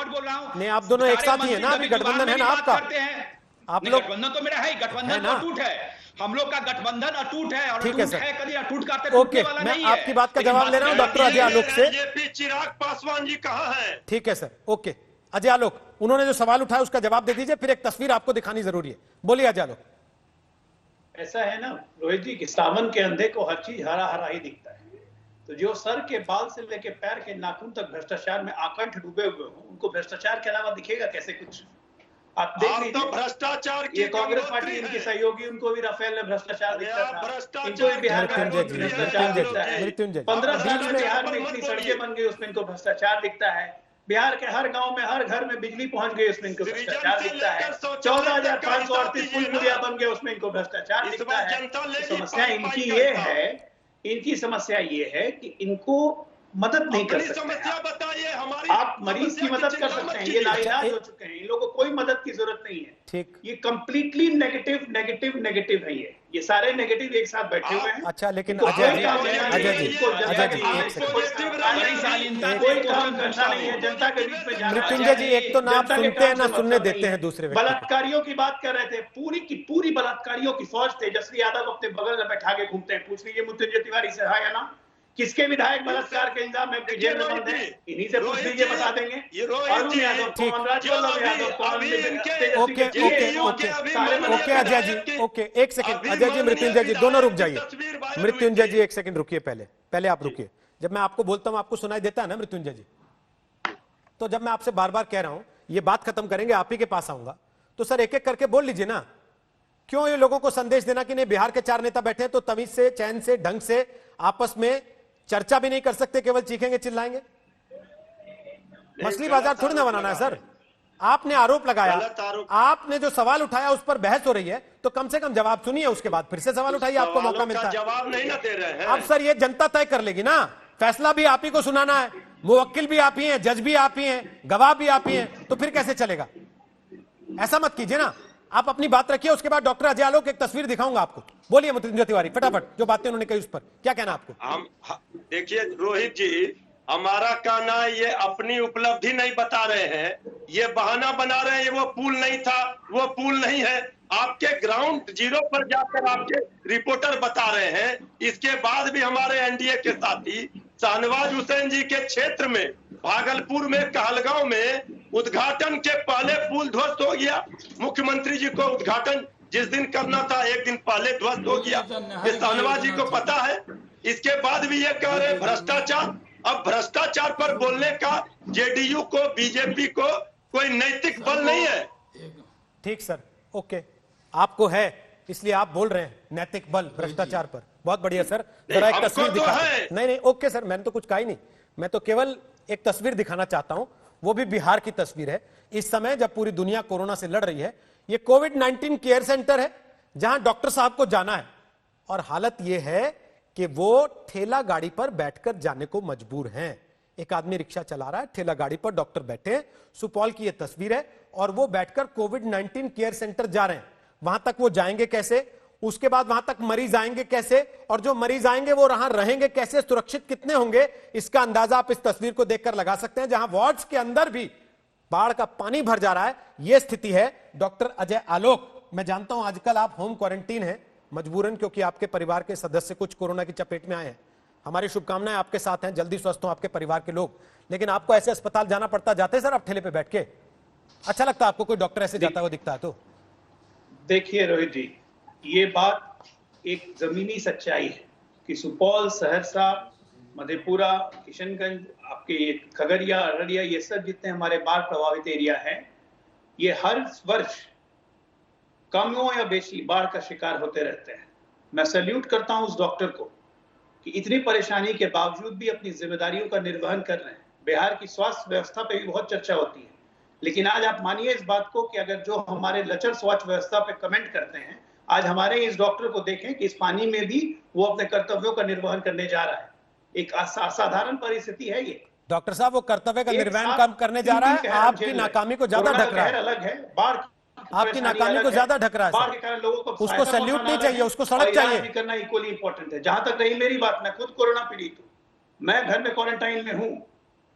आप दोनों एक साथ ही है ना, अभी गठबंधन है ना आपका? आप लोग, गठबंधन तो मेरा है, गठबंधन अटूट है, हम लोग का गठबंधन अटूट है। और ठीक है सर, कभी अटूट करते ओके, मैं आपकी बात का जवाब ले रहा हूं डॉक्टर अजय आलोक से। चिराग पासवान जी कहाँ है? ठीक है सर, ओके। अजय आलोक, उन्होंने जो सवाल उठाया उसका जवाब दे दीजिए, फिर एक तस्वीर आपको दिखानी जरूरी है। बोलिए अजय आलोक। ऐसा है ना रोहित जी कि सावन के अंधे को हर चीज हरा हरा ही दिखता है। तो जो सर के बाल से लेके पैर के नाखून तक भ्रष्टाचार में आकंठ डूबे हुए हो, उनको भ्रष्टाचार के अलावा दिखेगा कैसे कुछ? आप देख लीजिए, तो भ्रष्टाचार की ये कांग्रेस पार्टी इनके सहयोगी, उनको भी राफेल में भ्रष्टाचार दिखता था, इनको भी बिहार में भ्रष्टाचार दिखता है। 15 साल में बिहार में इतनी सड़कें बन गई, उसमें इनको भ्रष्टाचार दिखता है। बिहार के हर गांव में, हर घर में बिजली पहुंच गई, उसमें इनको भ्रष्टाचार दिखता है। 14,538 पुल पुलिया बन गए, उसमें इनको भ्रष्टाचार दिखता है। समस्या इनकी ये है, इनकी समस्या ये है कि इनको मदद नहीं कर सकते। समस्या बताइए हमारी। आप मरीज की मदद कर सकते हैं, ये लाइलाज हो चुके हैं, इन लोगों को कोई मदद की जरूरत नहीं है। ठीक, ये कंप्लीटली नेगेटिव नेगेटिव नेगेटिव है। ये सारे नेगेटिव एक साथ बैठे हुए हैं। अच्छा, लेकिन अजय जी कोई काम करना नहीं है, जनता के बीच में जाना। मृत्युंजय जी, एक तो ना आप सुनते हैं ना सुनने देते हैं दूसरे व्यक्ति। बलात्कारियों की बात कर रहे थे, पूरी की पूरी बलात्कारियों की फौज तेजस्वी यादव अपने बगल में बैठा के घूमते हैं। पूछ लीजिए मृत्युंजय तिवारी से है या ना? किसके विधायक बलात्कार के इल्जाम में जेल में बंद हैं? इन्हीं से पूछ लीजिए, बता देंगे। अरुण यादव कौन, राजवल्लभ यादव कौन? ओके अजय जी, ओके एक सेकंड अजय जी, मृत्युंजय जी दोनों रुक जाइए। मृत्युंजय जी एक सेकंड रुकिए, पहले आप रुकिए। जब मैं आपको बोलता हूं आपको सुनाई देता है ना मृत्युंजय जी? तो जब मैं आपसे बार बार कह रहा हूं ये बात खत्म करेंगे, आप ही के पास आऊंगा, तो सर एक एक करके बोल लीजिए ना। क्यों ये लोगों को संदेश देना कि नहीं बिहार के 4 नेता बैठे हैं तो तमीज से, चैन से, ढंग से आपस में चर्चा भी नहीं कर सकते, केवल चीखेंगे चिल्लाएंगे? मछली बाजार थोड़ी ना बनाना है सर। आपने आरोप लगाया, गलत आरोप। आपने जो सवाल उठाया उस पर बहस हो रही है, तो कम से कम जवाब सुनिए, उसके बाद फिर से सवाल उठाइए, आपको मौका मिलता है। जवाब नहीं ना दे रहे हैं। अब सर ये जनता तय कर लेगी ना, फैसला भी आप ही को सुनाना है, मुवक्किल भी आप ही हैं, जज भी आप ही हैं, गवाह भी आप ही हैं, तो फिर कैसे चलेगा? ऐसा मत कीजिए ना, आप अपनी बात रखिए, उसके बाद डॉक्टर अजय आलोक एक तस्वीर दिखाऊंगा आपको। बोलिए मृत्युंजय तिवारी, फटाफट जो बातें उन्होंने कही उस पर क्या कहना आपको? हम देखिए रोहित जी, हमारा कहना है ये अपनी उपलब्धि नहीं बता रहे हैं, ये बहाना बना रहे हैं, ये वो पुल नहीं था, वो पुल नहीं है। आपके ग्राउंड जीरो पर जाकर आपके रिपोर्टर बता रहे हैं। इसके बाद भी हमारे एनडीए के साथी शाहनवाज हुसैन जी के क्षेत्र में भागलपुर में कहलगांव में उद्घाटन के पहले पुल ध्वस्त हो गया। मुख्यमंत्री जी को उद्घाटन जिस दिन करना था एक दिन पहले ध्वस्त हो गया, ये शाहनवाज जी को पता है। इसके बाद भी ये कह रहे भ्रष्टाचार। अब भ्रष्टाचार पर बोलने का जेडीयू को, बीजेपी को कोई नैतिक बल नहीं है। ठीक सर, ओके, आपको है इसलिए आप बोल रहे हैं नैतिक बल भ्रष्टाचार पर। बहुत बढ़िया सर, जरा एक तस्वीर दिखा। नहीं नहीं, ओके सर, मैंने तो कुछ कहा ही नहीं, मैं तो केवल एक तस्वीर दिखाना चाहता हूं, वो भी बिहार की तस्वीर है। इस समय जब पूरी दुनिया कोरोना से लड़ रही है, ये कोविड-19 केयर सेंटर है जहां डॉक्टर साहब को जाना है, और हालत यह है कि वो ठेला गाड़ी पर बैठकर जाने को मजबूर हैं। एक आदमी रिक्शा चला रहा है, ठेला गाड़ी पर डॉक्टर बैठे हैं। सुपौल की यह तस्वीर है, और वो बैठकर कोविड-19 केयर सेंटर जा रहे हैं। वहां तक वो जाएंगे कैसे, उसके बाद वहां तक मरीज आएंगे कैसे, और जो मरीज आएंगे वो वहां रहेंगे कैसे, सुरक्षित कितने होंगे, इसका अंदाजा आप इस तस्वीर को देखकर लगा सकते हैं, जहां वार्ड्स के अंदर भी बाढ़ का पानी भर जा रहा है। यह स्थिति है। डॉक्टर अजय आलोक, मैं जानता हूं आजकल आप होम क्वारंटीन हैं मजबूरन, क्योंकि आपके परिवार के सदस्य कुछ कोरोना की चपेट में आए हैं। हमारी शुभकामनाएं आपके साथ हैं, जल्दी स्वस्थ हो आपके परिवार के लोग। लेकिन आपको ऐसे अस्पताल जाना पड़ता, जाते सर आप ठेले पे बैठ के? अच्छा लगता आपको कोई डॉक्टर ऐसे जाता हुआ दिखता है तो? देखिए रोहित जी, ये बात एक जमीनी सच्चाई है कि सुपौल, सहरसा, मधेपुरा, किशनगंज, आपके खगड़िया, अररिया, ये सब जितने हमारे बाढ़ प्रभावित एरिया हैं, ये हर वर्ष कम हो या बेशी बाढ़ का शिकार होते रहते हैं। मैं सैल्यूट करता हूं उस डॉक्टर को कि इतनी परेशानी के बावजूद भी अपनी जिम्मेदारियों का निर्वहन कर रहे हैं। बिहार की स्वास्थ्य व्यवस्था पे भी बहुत चर्चा होती है, लेकिन आज आप मानिए इस बात को कि अगर जो हमारे लचर स्वास्थ्य व्यवस्था पे कमेंट करते हैं, आज हमारे इस डॉक्टर को देखें कि इस पानी में भी वो अपने कर्तव्यों का निर्वहन करने जा रहा है। एक असाधारण परिस्थिति है ये। डॉक्टर साहब वो कर्तव्य का निर्वहन कम करने जा रहा है, आपकी नाकामी को ज्यादा ढक रहा है। अलग है, बाढ़ आपकी नाकामी को ज्यादा ढक रहा है। बाढ़ के कारण लोगों को उसको सैल्यूट नहीं चाहिए, उसको सड़क चाहिए। करना इक्वली इंपॉर्टेंट है। जहां तक रही मेरी बात, मैं खुद कोरोना पीड़ित हूँ, मैं घर में क्वारंटाइन में हूँ,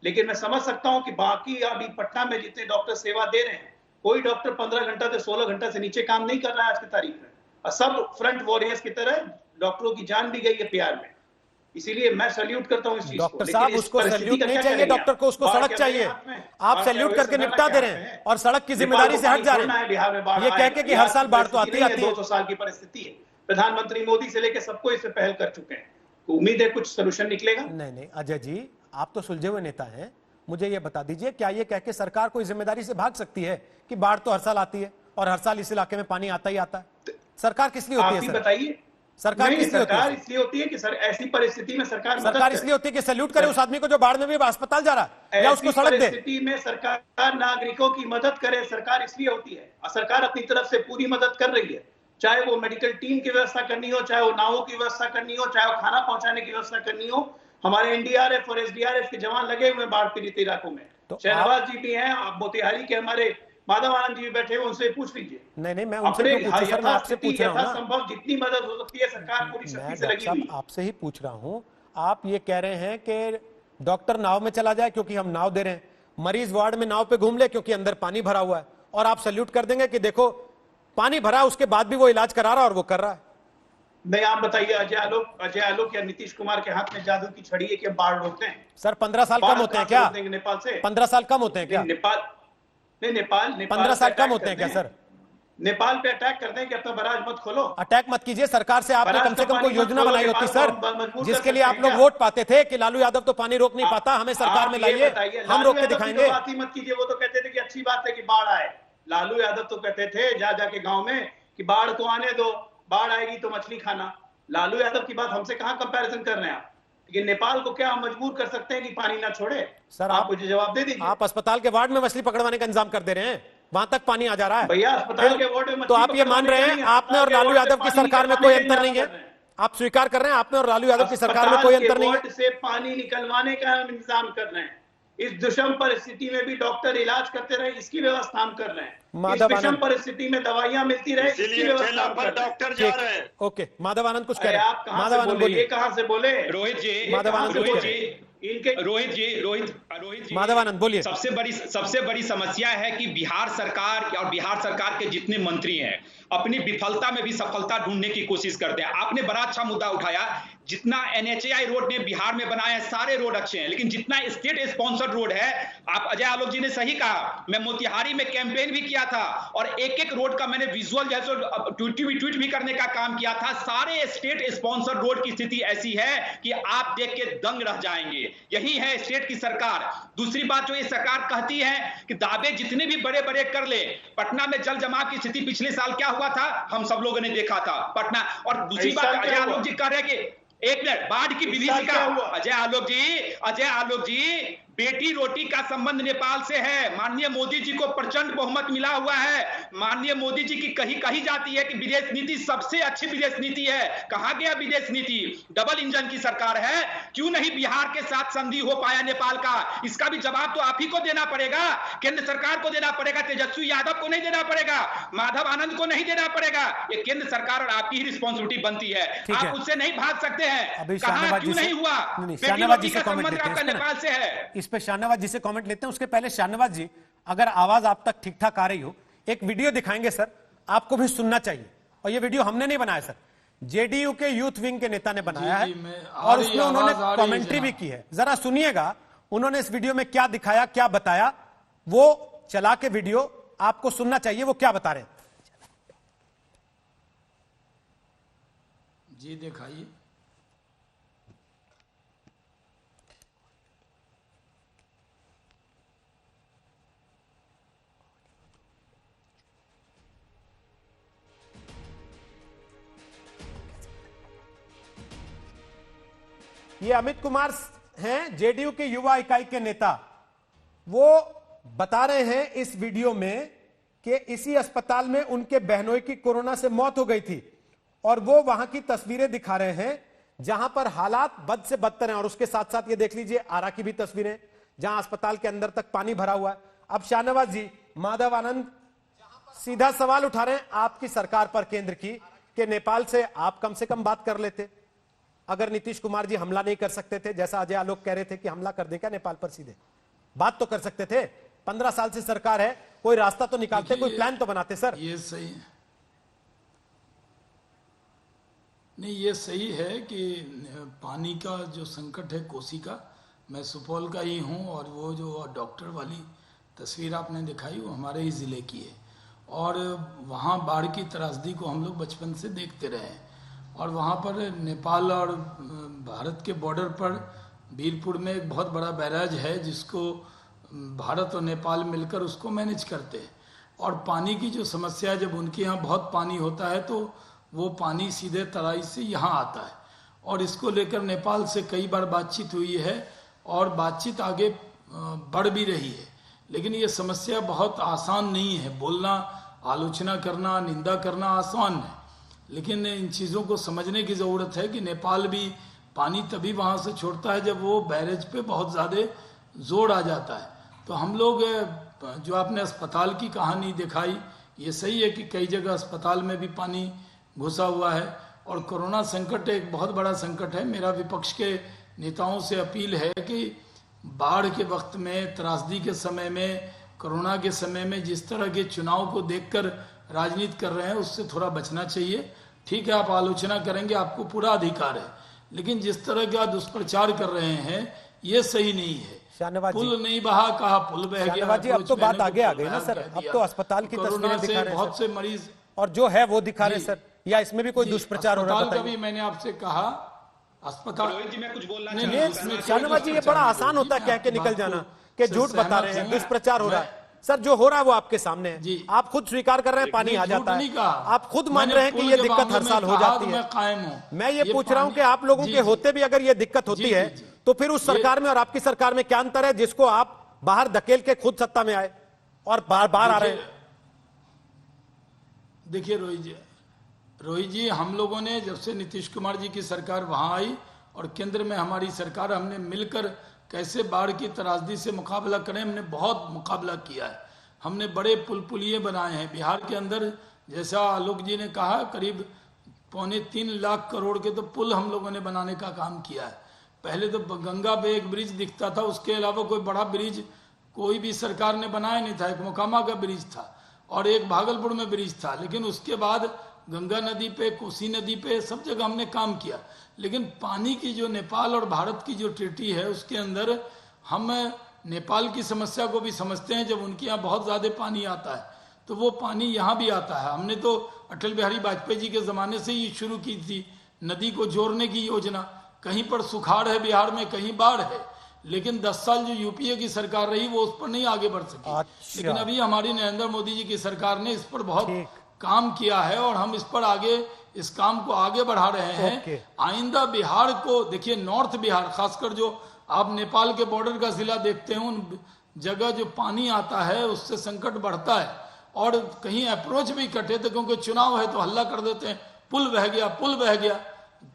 लेकिन मैं समझ सकता हूं कि बाकी अभी पटना में जितने डॉक्टर सेवा दे रहे हैं, कोई डॉक्टर 15 घंटा से 16 घंटा से नीचे काम नहीं कर रहा है आज की तारीख में, और सब फ्रंट वॉरियर्स की तरह डॉक्टरों की जान भी गई है प्यार में। इसीलिए मैं सैल्यूट करता हूं इस चीज को। डॉक्टर साहब उसको सैल्यूट नहीं चाहिए, डॉक्टर को उसको सड़क चाहिए। आप सैल्यूट करके निपटा दे रहे हैं और सड़क की जिम्मेदारी से हट जा रहे हैं। बिहार में बाढ़ ये कह के कि हर साल बाढ़ तो आती है। 200 साल की परिस्थिति है। प्रधानमंत्री मोदी से लेकर सबको इस पे पहल कर चुके हैं, तो उम्मीद है कुछ सोल्यूशन निकलेगा। नहीं नहीं अजय जी, आप तो सुलझे हुए नेता हैं, मुझे ये बता दीजिए, क्या ये कह के सरकार कोई जिम्मेदारी से भाग सकती है कि बाढ़ तो हर साल आती है और हर साल इस इलाके में पानी आता ही आता है? सरकार किस लिए होती है? बताइए। सरकार सरकार इसलिए होती है कि सर ऐसी परिस्थिति में सरकार इसलिए होती है कि सैल्यूट करे उस आदमी को जो बाढ़ में भी अस्पताल जा रहा है, या उसको सड़क दे। परिस्थिति में सरकार नागरिकों की मदद करे, सरकार इसलिए होती है, और सरकार अपनी तरफ से पूरी मदद कर रही है। चाहे वो मेडिकल टीम की व्यवस्था करनी हो, चाहे वो नावों की व्यवस्था करनी हो, चाहे वो खाना पहुंचाने की व्यवस्था करनी हो। हमारे एनडीआरएफ और एसडीआरएफ के जवान लगे हुए बाढ़ पीड़ित इलाकों में। शहनवाज जी भी हैं, आप मोतिहारी के हमारे माधव आनंद जी बैठे हुए, उनसे पूछ लीजिए। नहीं मैं उनसे क्यों पूछूं सर, मैं आपसे पूछ रहा हूं ना। संभव जितनी मदद हो सकती है सरकार पूरी शक्ति से लगी हुई है। आपसे ही पूछ रहा हूं। आप ये कह रहे हैं कि डॉक्टर नाव में चला जाए क्योंकि हम नाव दे रहे हैं, मरीज वार्ड में नाव पे घूम ले क्योंकि अंदर पानी भरा हुआ है, और आप सैल्यूट कर देंगे कि देखो पानी भरा उसके बाद भी वो इलाज करा रहा है और वो कर रहा है। नहीं, आप बताइए, अजय आलोक या नीतीश कुमार के हाथ में जादू की छड़ी है कि बाढ़ रोकते हैं? सर 15 साल कम होते हैं क्या? नेपाल से 15 साल कम होते हैं क्या? नेपाल 15 साल कम होते हैं क्या सर? नेपाल पे अटैक कर दें कि अपना बराज मत खोलो। अटैक मत कीजिए, सरकार से आपने कम से कम कोई योजना बनाई होती सर, जिसके लिए आप लोग वोट पाते थे कि लालू यादव तो पानी रोक नहीं पाता, हमें सरकार में लाइए, हम रोक के दिखाएंगे। बात ही मत कीजिए, वो तो कहते थे कि अच्छी बात है कि बाढ़ आए। लालू यादव तो कहते थे जा जाके गांव में कि बाढ़ को आने दो, बाढ़ आएगी तो मछली खाना। लालू यादव की बात हमसे कहां कंपैरिजन कर रहे हैं आप? लेकिन नेपाल को क्या हम मजबूर कर सकते हैं कि पानी ना छोड़े? सर आप मुझे जवाब दे दीजिए। आप अस्पताल के वार्ड में मछली पकड़वाने का इंतजाम कर दे रहे हैं, वहां तक पानी आ जा रहा है भैया। अस्पताल के वार्ड में तो आप ये मान रहे हैं आप में और लालू यादव की सरकार में कोई अंतर नहीं है? आप स्वीकार कर रहे हैं आप में और लालू यादव की सरकार में कोई अंतर नहीं है? से पानी निकलवाने का हम इंतजाम कर रहे हैं। इस दुष्म परिस्थिति में भी डॉक्टर इलाज करते रहे, इसकी व्यवस्था हम कर रहे हैं। इस विषम परिस्थिति में दवाइयां मिलती रहे, इसकी व्यवस्था हम कर रहे हैं। डॉक्टर जा रहे हैं। ओके, माधव आनंद कुछ कह रहे हैं। आप कहां से बोले? ये कहां से बोले? रोहित जी, माधव आनंद रोहित जी, इनके रोहित जी, माधव आनंद बोलिए। सबसे बड़ी समस्या है कि बिहार सरकार और बिहार सरकार के जितने मंत्री हैं अपनी विफलता में भी सफलता ढूंढने की कोशिश करते हैं। आपने बड़ा अच्छा मुद्दा उठाया, जितना NHAI रोड ने बिहार में बनाया है सारे रोड अच्छे हैं, लेकिन जितना स्टेट स्पॉन्सर्ड रोड है, आप अजय आलोक जी ने सही कहा, मैं मोतिहारी में कैंपेन भी किया था और एक एक रोड का मैंने विजुअल जैसे ट्वीट भी करने का काम किया था। सारे स्टेट स्पॉन्सर्ड रोड की स्थिति ऐसी है कि आप देख के दंग रह जाएंगे। यही है स्टेट की सरकार। दूसरी बात जो ये सरकार कहती है कि दावे जितने भी बड़े बड़े कर ले, पटना में जल जमाव की स्थिति पिछले साल क्या हुआ था हम सब लोगों ने देखा था पटना। और दूसरी बात अजय आलोक जी कह रहे हैं कि एक मिनट, बाढ़ की विभीषिका। अजय आलोक जी, बेटी रोटी का संबंध नेपाल से है। माननीय मोदी जी को प्रचंड बहुमत मिला हुआ है। माननीय मोदी जी की कही जाती है कि विदेश नीति सबसे अच्छी विदेश नीति है। कहां गया विदेश नीति? डबल इंजन की सरकार है, क्यों नहीं बिहार के साथ संधि हो पाया नेपाल का? इसका भी जवाब तो आप ही को देना पड़ेगा, केंद्र सरकार को देना पड़ेगा, तेजस्वी यादव को नहीं देना पड़ेगा, माधव आनंद को नहीं देना पड़ेगा। ये केंद्र सरकार और आपकी ही रिस्पॉन्सिबिलिटी बनती है। आप उससे नहीं भाग सकते हैं। कहां क्यों नहीं हुआ? बेटी रोटी का संबंध आपका नेपाल से है। इस पे शाहनवाज जी से कमेंट लेते हैं। उसके पहले शाहनवाज जी, अगर आवाज आप तक ठीक ठाक आ रही हो, एक वीडियो दिखाएंगे सर, आपको भी सुनना चाहिए। और ये वीडियो हमने नहीं बनाया सर, जेडीयू के यूथ विंग के नेता ने बनाया है और उसमें उन्होंने कमेंट्री भी की है। जरा सुनिएगा उन्होंने इस वीडियो में क्या दिखाया, क्या बताया। वो चला के वीडियो आपको सुनना चाहिए, वो क्या बता रहे हैं। जी दिखाइए। ये अमित कुमार हैं, जेडीयू के युवा इकाई के नेता। वो बता रहे हैं इस वीडियो में कि इसी अस्पताल में उनके बहनोई की कोरोना से मौत हो गई थी और वो वहां की तस्वीरें दिखा रहे हैं जहां पर हालात बद से बदतर हैं। और उसके साथ साथ ये देख लीजिए आरा की भी तस्वीरें, जहां अस्पताल के अंदर तक पानी भरा हुआ है। अब शाहनवाज जी, माधव आनंद सीधा सवाल उठा रहे हैं आपकी सरकार पर, केंद्र की, कि नेपाल से आप कम से कम बात कर लेते। अगर नीतीश कुमार जी हमला नहीं कर सकते थे, जैसा अजय आलोक कह रहे थे कि हमला कर दे क्या नेपाल पर, सीधे बात तो कर सकते थे। 15 साल से सरकार है, कोई रास्ता तो निकालते, कोई प्लान तो बनाते सर। ये सही है, नहीं ये सही है कि पानी का जो संकट है कोसी का, मैं सुपौल का ही हूँ और वो जो डॉक्टर वाली तस्वीर आपने दिखाई वो हमारे ही ज़िले की है। और वहाँ बाढ़ की त्रासदी को हम लोग बचपन से देखते रहे हैं। और वहाँ पर नेपाल और भारत के बॉर्डर पर वीरपुर में एक बहुत बड़ा बैराज है जिसको भारत और नेपाल मिलकर उसको मैनेज करते हैं। और पानी की जो समस्या है, जब उनके यहाँ बहुत पानी होता है तो वो पानी सीधे तराई से यहाँ आता है। और इसको लेकर नेपाल से कई बार बातचीत हुई है और बातचीत आगे बढ़ भी रही है। लेकिन ये समस्या बहुत आसान नहीं है। बोलना, आलोचना करना, निंदा करना आसान है, लेकिन इन चीज़ों को समझने की ज़रूरत है कि नेपाल भी पानी तभी वहाँ से छोड़ता है जब वो बैरेज पे बहुत ज़्यादा जोर आ जाता है। तो हम लोग, जो आपने अस्पताल की कहानी दिखाई, ये सही है कि कई जगह अस्पताल में भी पानी घुसा हुआ है और कोरोना संकट एक बहुत बड़ा संकट है। मेरा विपक्ष के नेताओं से अपील है कि बाढ़ के वक्त में, त्रासदी के समय में, कोरोना के समय में जिस तरह के चुनाव को देखकर राजनीति कर रहे हैं उससे थोड़ा बचना चाहिए। ठीक है, आप आलोचना करेंगे, आपको पूरा अधिकार है, लेकिन जिस तरह का दुष्प्रचार कर रहे हैं ये सही नहीं है। पुल नहीं बहा, कहा पुल बह गया। जी, अब तो बात आगे आ गई ना सर, अब तो अस्पताल की तस्वीरें दिखा रहे हैं, बहुत से मरीज और जो है वो दिखा रहे सर, या इसमें भी कोई दुष्प्रचार हो रहा है? भी मैंने आपसे कहा अस्पताल जी मैं कुछ बोलना शाहनवाज जी, ये बड़ा आसान होता है कह के निकल जाना कि झूठ बता रहे हैं, दुष्प्रचार हो रहा है। सर जो हो रहा है वो आपके सामने है, जी। आप खुद स्वीकार कर रहे हैं पानी आ जाता है, आप खुद मान मैंने रहे हैं कि पुल ये के दिक्कत मामले हर में साल हो कहा जाती तो है। मैं कायम हूं। मैं ये पूछ रहा हूं पानी- कि आप लोगों जी, के जी। होते भी अगर ये दिक्कत होती जी, है जी, जी। तो फिर उस सरकार में और आपकी सरकार में क्या अंतर है जिसको आप बाहर धकेल के खुद सत्ता में आए और बार बार आ रहे हैं? देखिए रोहित जी हम लोगों ने जब से नीतीश कुमार जी की सरकार वहां आई और केंद्र में हमारी सरकार, हमने मिलकर कैसे बाढ़ की त्रासदी से मुकाबला करें, हमने बहुत मुकाबला किया है। हमने बड़े पुल पुलिये बनाए हैं बिहार के अंदर, जैसा आलोक जी ने कहा करीब 2.25 लाख करोड़ के तो पुल हम लोगों ने बनाने का काम किया है। पहले तो गंगा पे एक ब्रिज दिखता था, उसके अलावा कोई बड़ा ब्रिज कोई भी सरकार ने बनाया नहीं था। एक मोकामा का ब्रिज था और एक भागलपुर में ब्रिज था, लेकिन उसके बाद गंगा नदी पे, कोसी नदी पे, सब जगह हमने काम किया। लेकिन पानी की जो नेपाल और भारत की जो ट्रीटी है उसके अंदर हम नेपाल की समस्या को भी समझते हैं। जब उनके यहाँ बहुत ज़्यादा पानी आता है तो वो पानी यहाँ भी आता है। हमने तो अटल बिहारी वाजपेयी जी के ज़माने से ही शुरू की थी नदी को जोड़ने की योजना। कहीं पर सुखाड़ है बिहार में, कहीं बाढ़ है, लेकिन 10 साल जो यूपीए की सरकार रही वो उस पर नहीं आगे बढ़ सकी। अच्छा। लेकिन अभी हमारी नरेंद्र मोदी जी की सरकार ने इस पर बहुत काम किया है और हम इस पर आगे इस काम को आगे बढ़ा रहे हैं। आइंदा बिहार को देखिए, नॉर्थ बिहार खासकर जो आप नेपाल के बॉर्डर का जिला देखते हैं, उन जगह जो पानी आता है उससे संकट बढ़ता है और कहीं अप्रोच भी कटे तो क्योंकि चुनाव है तो हल्ला कर देते हैं, पुल बह गया, पुल बह गया।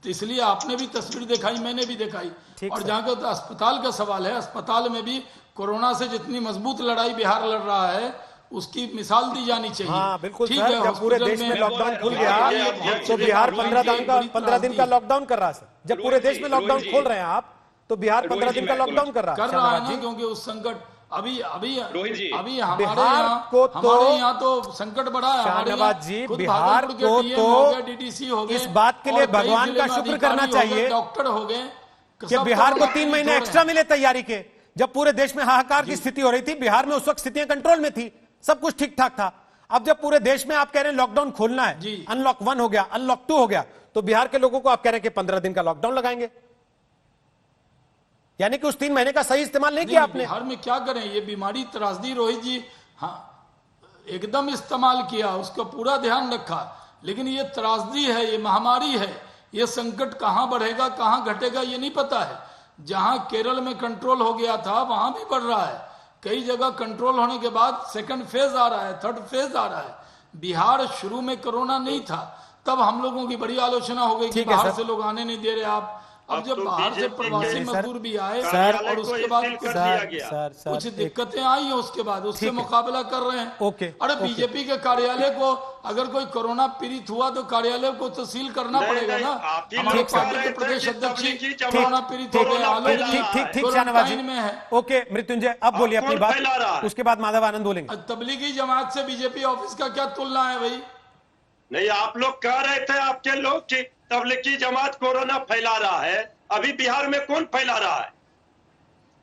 तो इसलिए आपने भी तस्वीर दिखाई, मैंने भी दिखाई। और जहां का तो अस्पताल का सवाल है, अस्पताल में भी कोरोना से जितनी मजबूत लड़ाई बिहार लड़ रहा है उसकी मिसाल दी जानी चाहिए। हाँ बिल्कुल ठीक सर, है, जब पूरे हॉस्पिटल देश में लॉकडाउन खुल गया तो बिहार 15 दिन का लॉकडाउन कर रहा है सर। जब पूरे देश में लॉकडाउन खोल रहे हैं आप तो बिहार 15 दिन का लॉकडाउन कर रहा है ना, क्योंकि उस संकट अभी रोहित जी, हमारे बिहार को हमारे यहाँ तो संकट बढ़ा है। शाहनवाज जी, बिहार को तो डीडीसी हो गए, इस बात के लिए और कई भगवान जिले का में शुक्र अधिकारी करना हो गए, चाहिए डॉक्टर हो गए कि बिहार को 3 महीने एक्स्ट्रा मिले तैयारी के। जब पूरे देश में हाहाकार की स्थिति हो रही थी, बिहार में उस वक्त स्थितियां कंट्रोल में थी, सब कुछ ठीक ठाक था। अब जब पूरे देश में आप कह रहे हैं लॉकडाउन खोलना है, अनलॉक 1 हो गया, अनलॉक 2 हो गया, तो बिहार के लोगों को आप कह रहे हैं कि 15 दिन का लॉकडाउन लगाएंगे, यानी कि उस 3 महीने का सही इस्तेमाल नहीं किया आपने। बिहार में क्या करें, ये बीमारी त्रासदी रोहित जी, हाँ एकदम इस्तेमाल किया, उसका पूरा ध्यान रखा, लेकिन ये त्रासदी है, ये महामारी है, ये संकट कहां बढ़ेगा कहां घटेगा ये नहीं पता है। जहां केरल में कंट्रोल हो गया था वहां भी बढ़ रहा है, कई जगह कंट्रोल होने के बाद सेकंड फेज आ रहा है, थर्ड फेज आ रहा है। बिहार शुरू में कोरोना नहीं था, तब हम लोगों की बड़ी आलोचना हो गई कि बाहर से लोग आने नहीं दे रहे आप। अब जब बाहर से प्रवासी मजदूर भी आए और उसके बाद कुछ दिक्कतें आई है, उसके बाद उससे मुकाबला कर रहे हैं। अरे बीजेपी के कार्यालय को अगर कोई कोरोना पीड़ित हुआ तो कार्यालय को तो सील करना पड़ेगा ना। हमारे पार्टी के प्रदेश अध्यक्ष कोरोना पीड़ित हो गए, आलोक जी क्वारंटाइन में है। ओके मृत्युंजय, अब बोलिए अपनी बात, उसके बाद माधव आनंद बोलेंगे। तबलीगी जमात से बीजेपी ऑफिस का क्या तुलना है भाई? नहीं, आप लोग कह रहे थे आपके लोग कि तबलीगी जमात कोरोना फैला रहा है, अभी बिहार में कौन फैला रहा है?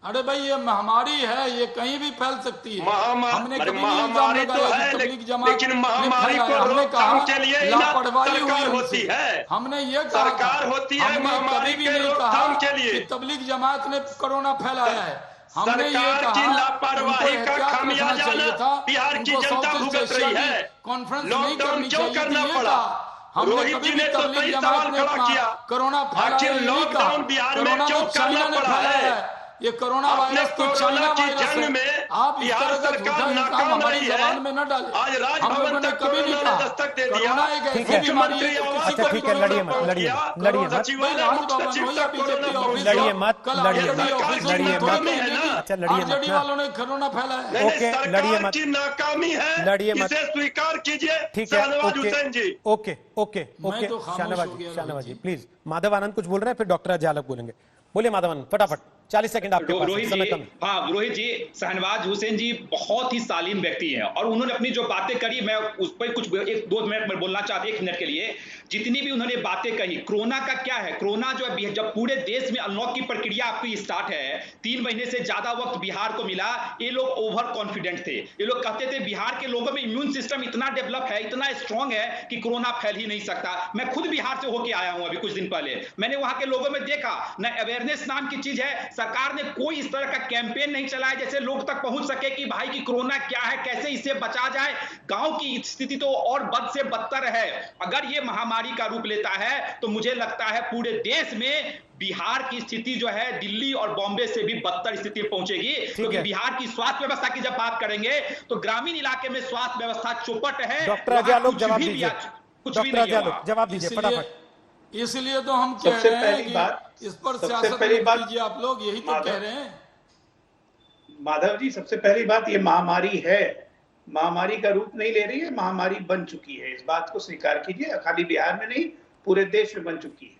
अरे भाई ये महामारी है, ये कहीं भी फैल सकती है। महामारी तो है, लेकिन महामारी को रोकथाम के लिए लापरवाही होती है, हमने ये सरकार होती है महामारी के रोकथाम के लिए। तबलीग जमात ने कोरोना फैलाया है, हमने ये सरकार की लापरवाही का खामियाजा बिहार की जनता भुगत रही है। कॉन्फ्रेंस लॉकडाउन क्यों करना पड़ा? रोहित जी ने तो सही सवाल खड़ा किया, कोरोना आखिर लॉकडाउन बिहार में क्यों करना पड़ा है? ये कोरोना वायरस तो कोरोना की जंग में आप बिहार सरकार नाकाम रही है। में न डालें। आज राजभवन तक कोरोना ने दस्तक दे दिया, मुख्यमंत्री आवास अच्छा ठीक है, लड़िए मत, लड़िए मत, लड़िए मत, सचिवालय मुख्य सचिव तक कोरोना पहुंच गया। लड़िए मत, लड़िए मत, लड़िए मत, अच्छा लड़िए मत, आरजेडी वालों ने कोरोना फैलाया। ओके लड़िए मत, की नाकामी है, लड़िए मत, इसे स्वीकार कीजिए। ठीक है, Shahnawaz Hussain ji. Okay okay okay, Shahnawaz ji please. Madhav Anand कुछ बोल रहे हैं, फिर डॉक्टर अजय आलोक बोलेंगे। बोलिए माधव आनंद, फटाफट 40 सेकंड आपके पास, समय कम है। हाँ रोहित जी, शहनवाज हुसैन जी बहुत ही सालीम व्यक्ति हैं और उन्होंने अपनी जो बातें करी, मैं उस पर कुछ 1-2 मिनट में बोलना चाहता हूं, 1 मिनट के लिए। जितनी भी उन्होंने बातें कही, कोरोना का क्या है, कोरोना जो है जब पूरे देश में अनलॉक की प्रक्रिया आपकी स्टार्ट है, 3 महीने से ज्यादा वक्त बिहार को मिला, ये लोग ओवर कॉन्फिडेंट थे। ये लोग कहते थे बिहार के लोगों में इम्यून सिस्टम इतना डेवलप है, इतना स्ट्रांग है कि कोरोना फैल ही नहीं सकता। मैं खुद बिहार से होके आया हूं, अभी कुछ दिन पहले मैंने वहां के लोगों में देखा, न अवेयरनेस नाम की चीज है, सरकार ने कोई इस तरह का कैंपेन नहीं चलाया जैसे लोग तक पहुंच सके कि भाई की कोरोना क्या है, कैसे इससे बचा जाए। गांव की स्थिति तो और बद से बदतर है। अगर ये महामारी का रूप लेता है तो मुझे लगता है पूरे देश में बिहार की स्थिति जो है दिल्ली और बॉम्बे से भी बदतर स्थिति पहुंचेगी, क्योंकि बिहार की स्वास्थ्य व्यवस्था की जब बात करेंगे तो ग्रामीण इलाके में स्वास्थ्य व्यवस्था चौपट है। डॉक्टर अजय आलोक जवाब दीजिए, डॉक्टर अजय आलोक जवाब दीजिए फटाफट। इसलिए तो हम कह रहे हैं कि इस पर सियासत मत कीजिए आप लोग, यही तो कह रहे हैं। माधव जी, सबसे पहली बात, ये महामारी है, महामारी का रूप नहीं ले रही है, महामारी बन चुकी है। इस बात को स्वीकार कीजिए, खाली बिहार में नहीं पूरे देश में बन चुकी है।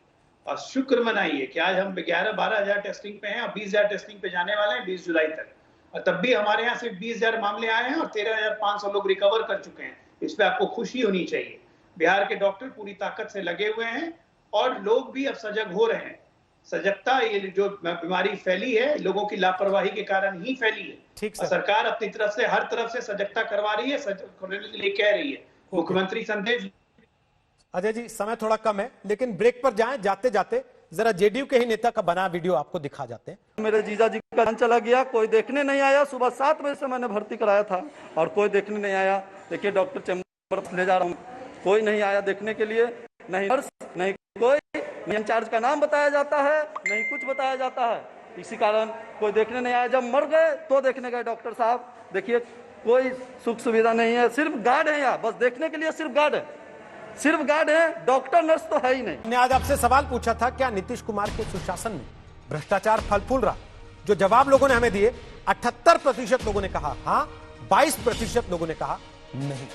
और शुक्र मनाइए कि आज हम 11-12 हजार टेस्टिंग पे हैं और 20 हजार टेस्टिंग पे जाने वाले हैं 20 जुलाई तक। और तब भी हमारे यहाँ सिर्फ 20 हजार मामले आए हैं और 13,500 लोग रिकवर कर चुके हैं। इस पे आपको खुशी होनी चाहिए। बिहार के डॉक्टर पूरी ताकत से लगे हुए हैं और लोग भी अब सजग हो रहे हैं। सजगता, ये जो बीमारी फैली है लोगों की लापरवाही के कारण ही फैली है। ठीक और सरकार अपनी तरफ से हर तरफ से सजगता करवा रही है, सजग होने के लिए कह रही है। मुख्यमंत्री संदेश। अजय जी, समय थोड़ा कम है लेकिन ब्रेक पर जाएं, जाते जाते जरा जेडीयू के ही नेता का बना वीडियो आपको दिखा जाते हैं। मेरे जीजा जी का जान चला गया, कोई देखने नहीं आया। सुबह 7 बजे से मैंने भर्ती कराया था और कोई देखने नहीं आया। देखिए डॉक्टर चैम्बर ले जा रहा हूँ, कोई नहीं आया देखने के लिए। नहीं नर्स, नहीं कोई, नहीं इंचार्ज का नाम बताया जाता है, नहीं कुछ बताया जाता है। इसी कारण कोई देखने नहीं आया। जब मर गए तो देखने गए डॉक्टर साहब। देखिए कोई सुख सुविधा नहीं है, सिर्फ गार्ड है यहाँ, बस देखने के लिए सिर्फ गार्ड है, सिर्फ गार्ड है, डॉक्टर नर्स तो है ही नहीं। मैंने आज आपसे सवाल पूछा था, क्या नीतीश कुमार के सुशासन में भ्रष्टाचार फल फूल रहा? जो जवाब लोगों ने हमें दिए, 78% लोगों ने कहा हाँ, 22% लोगों ने कहा नहीं।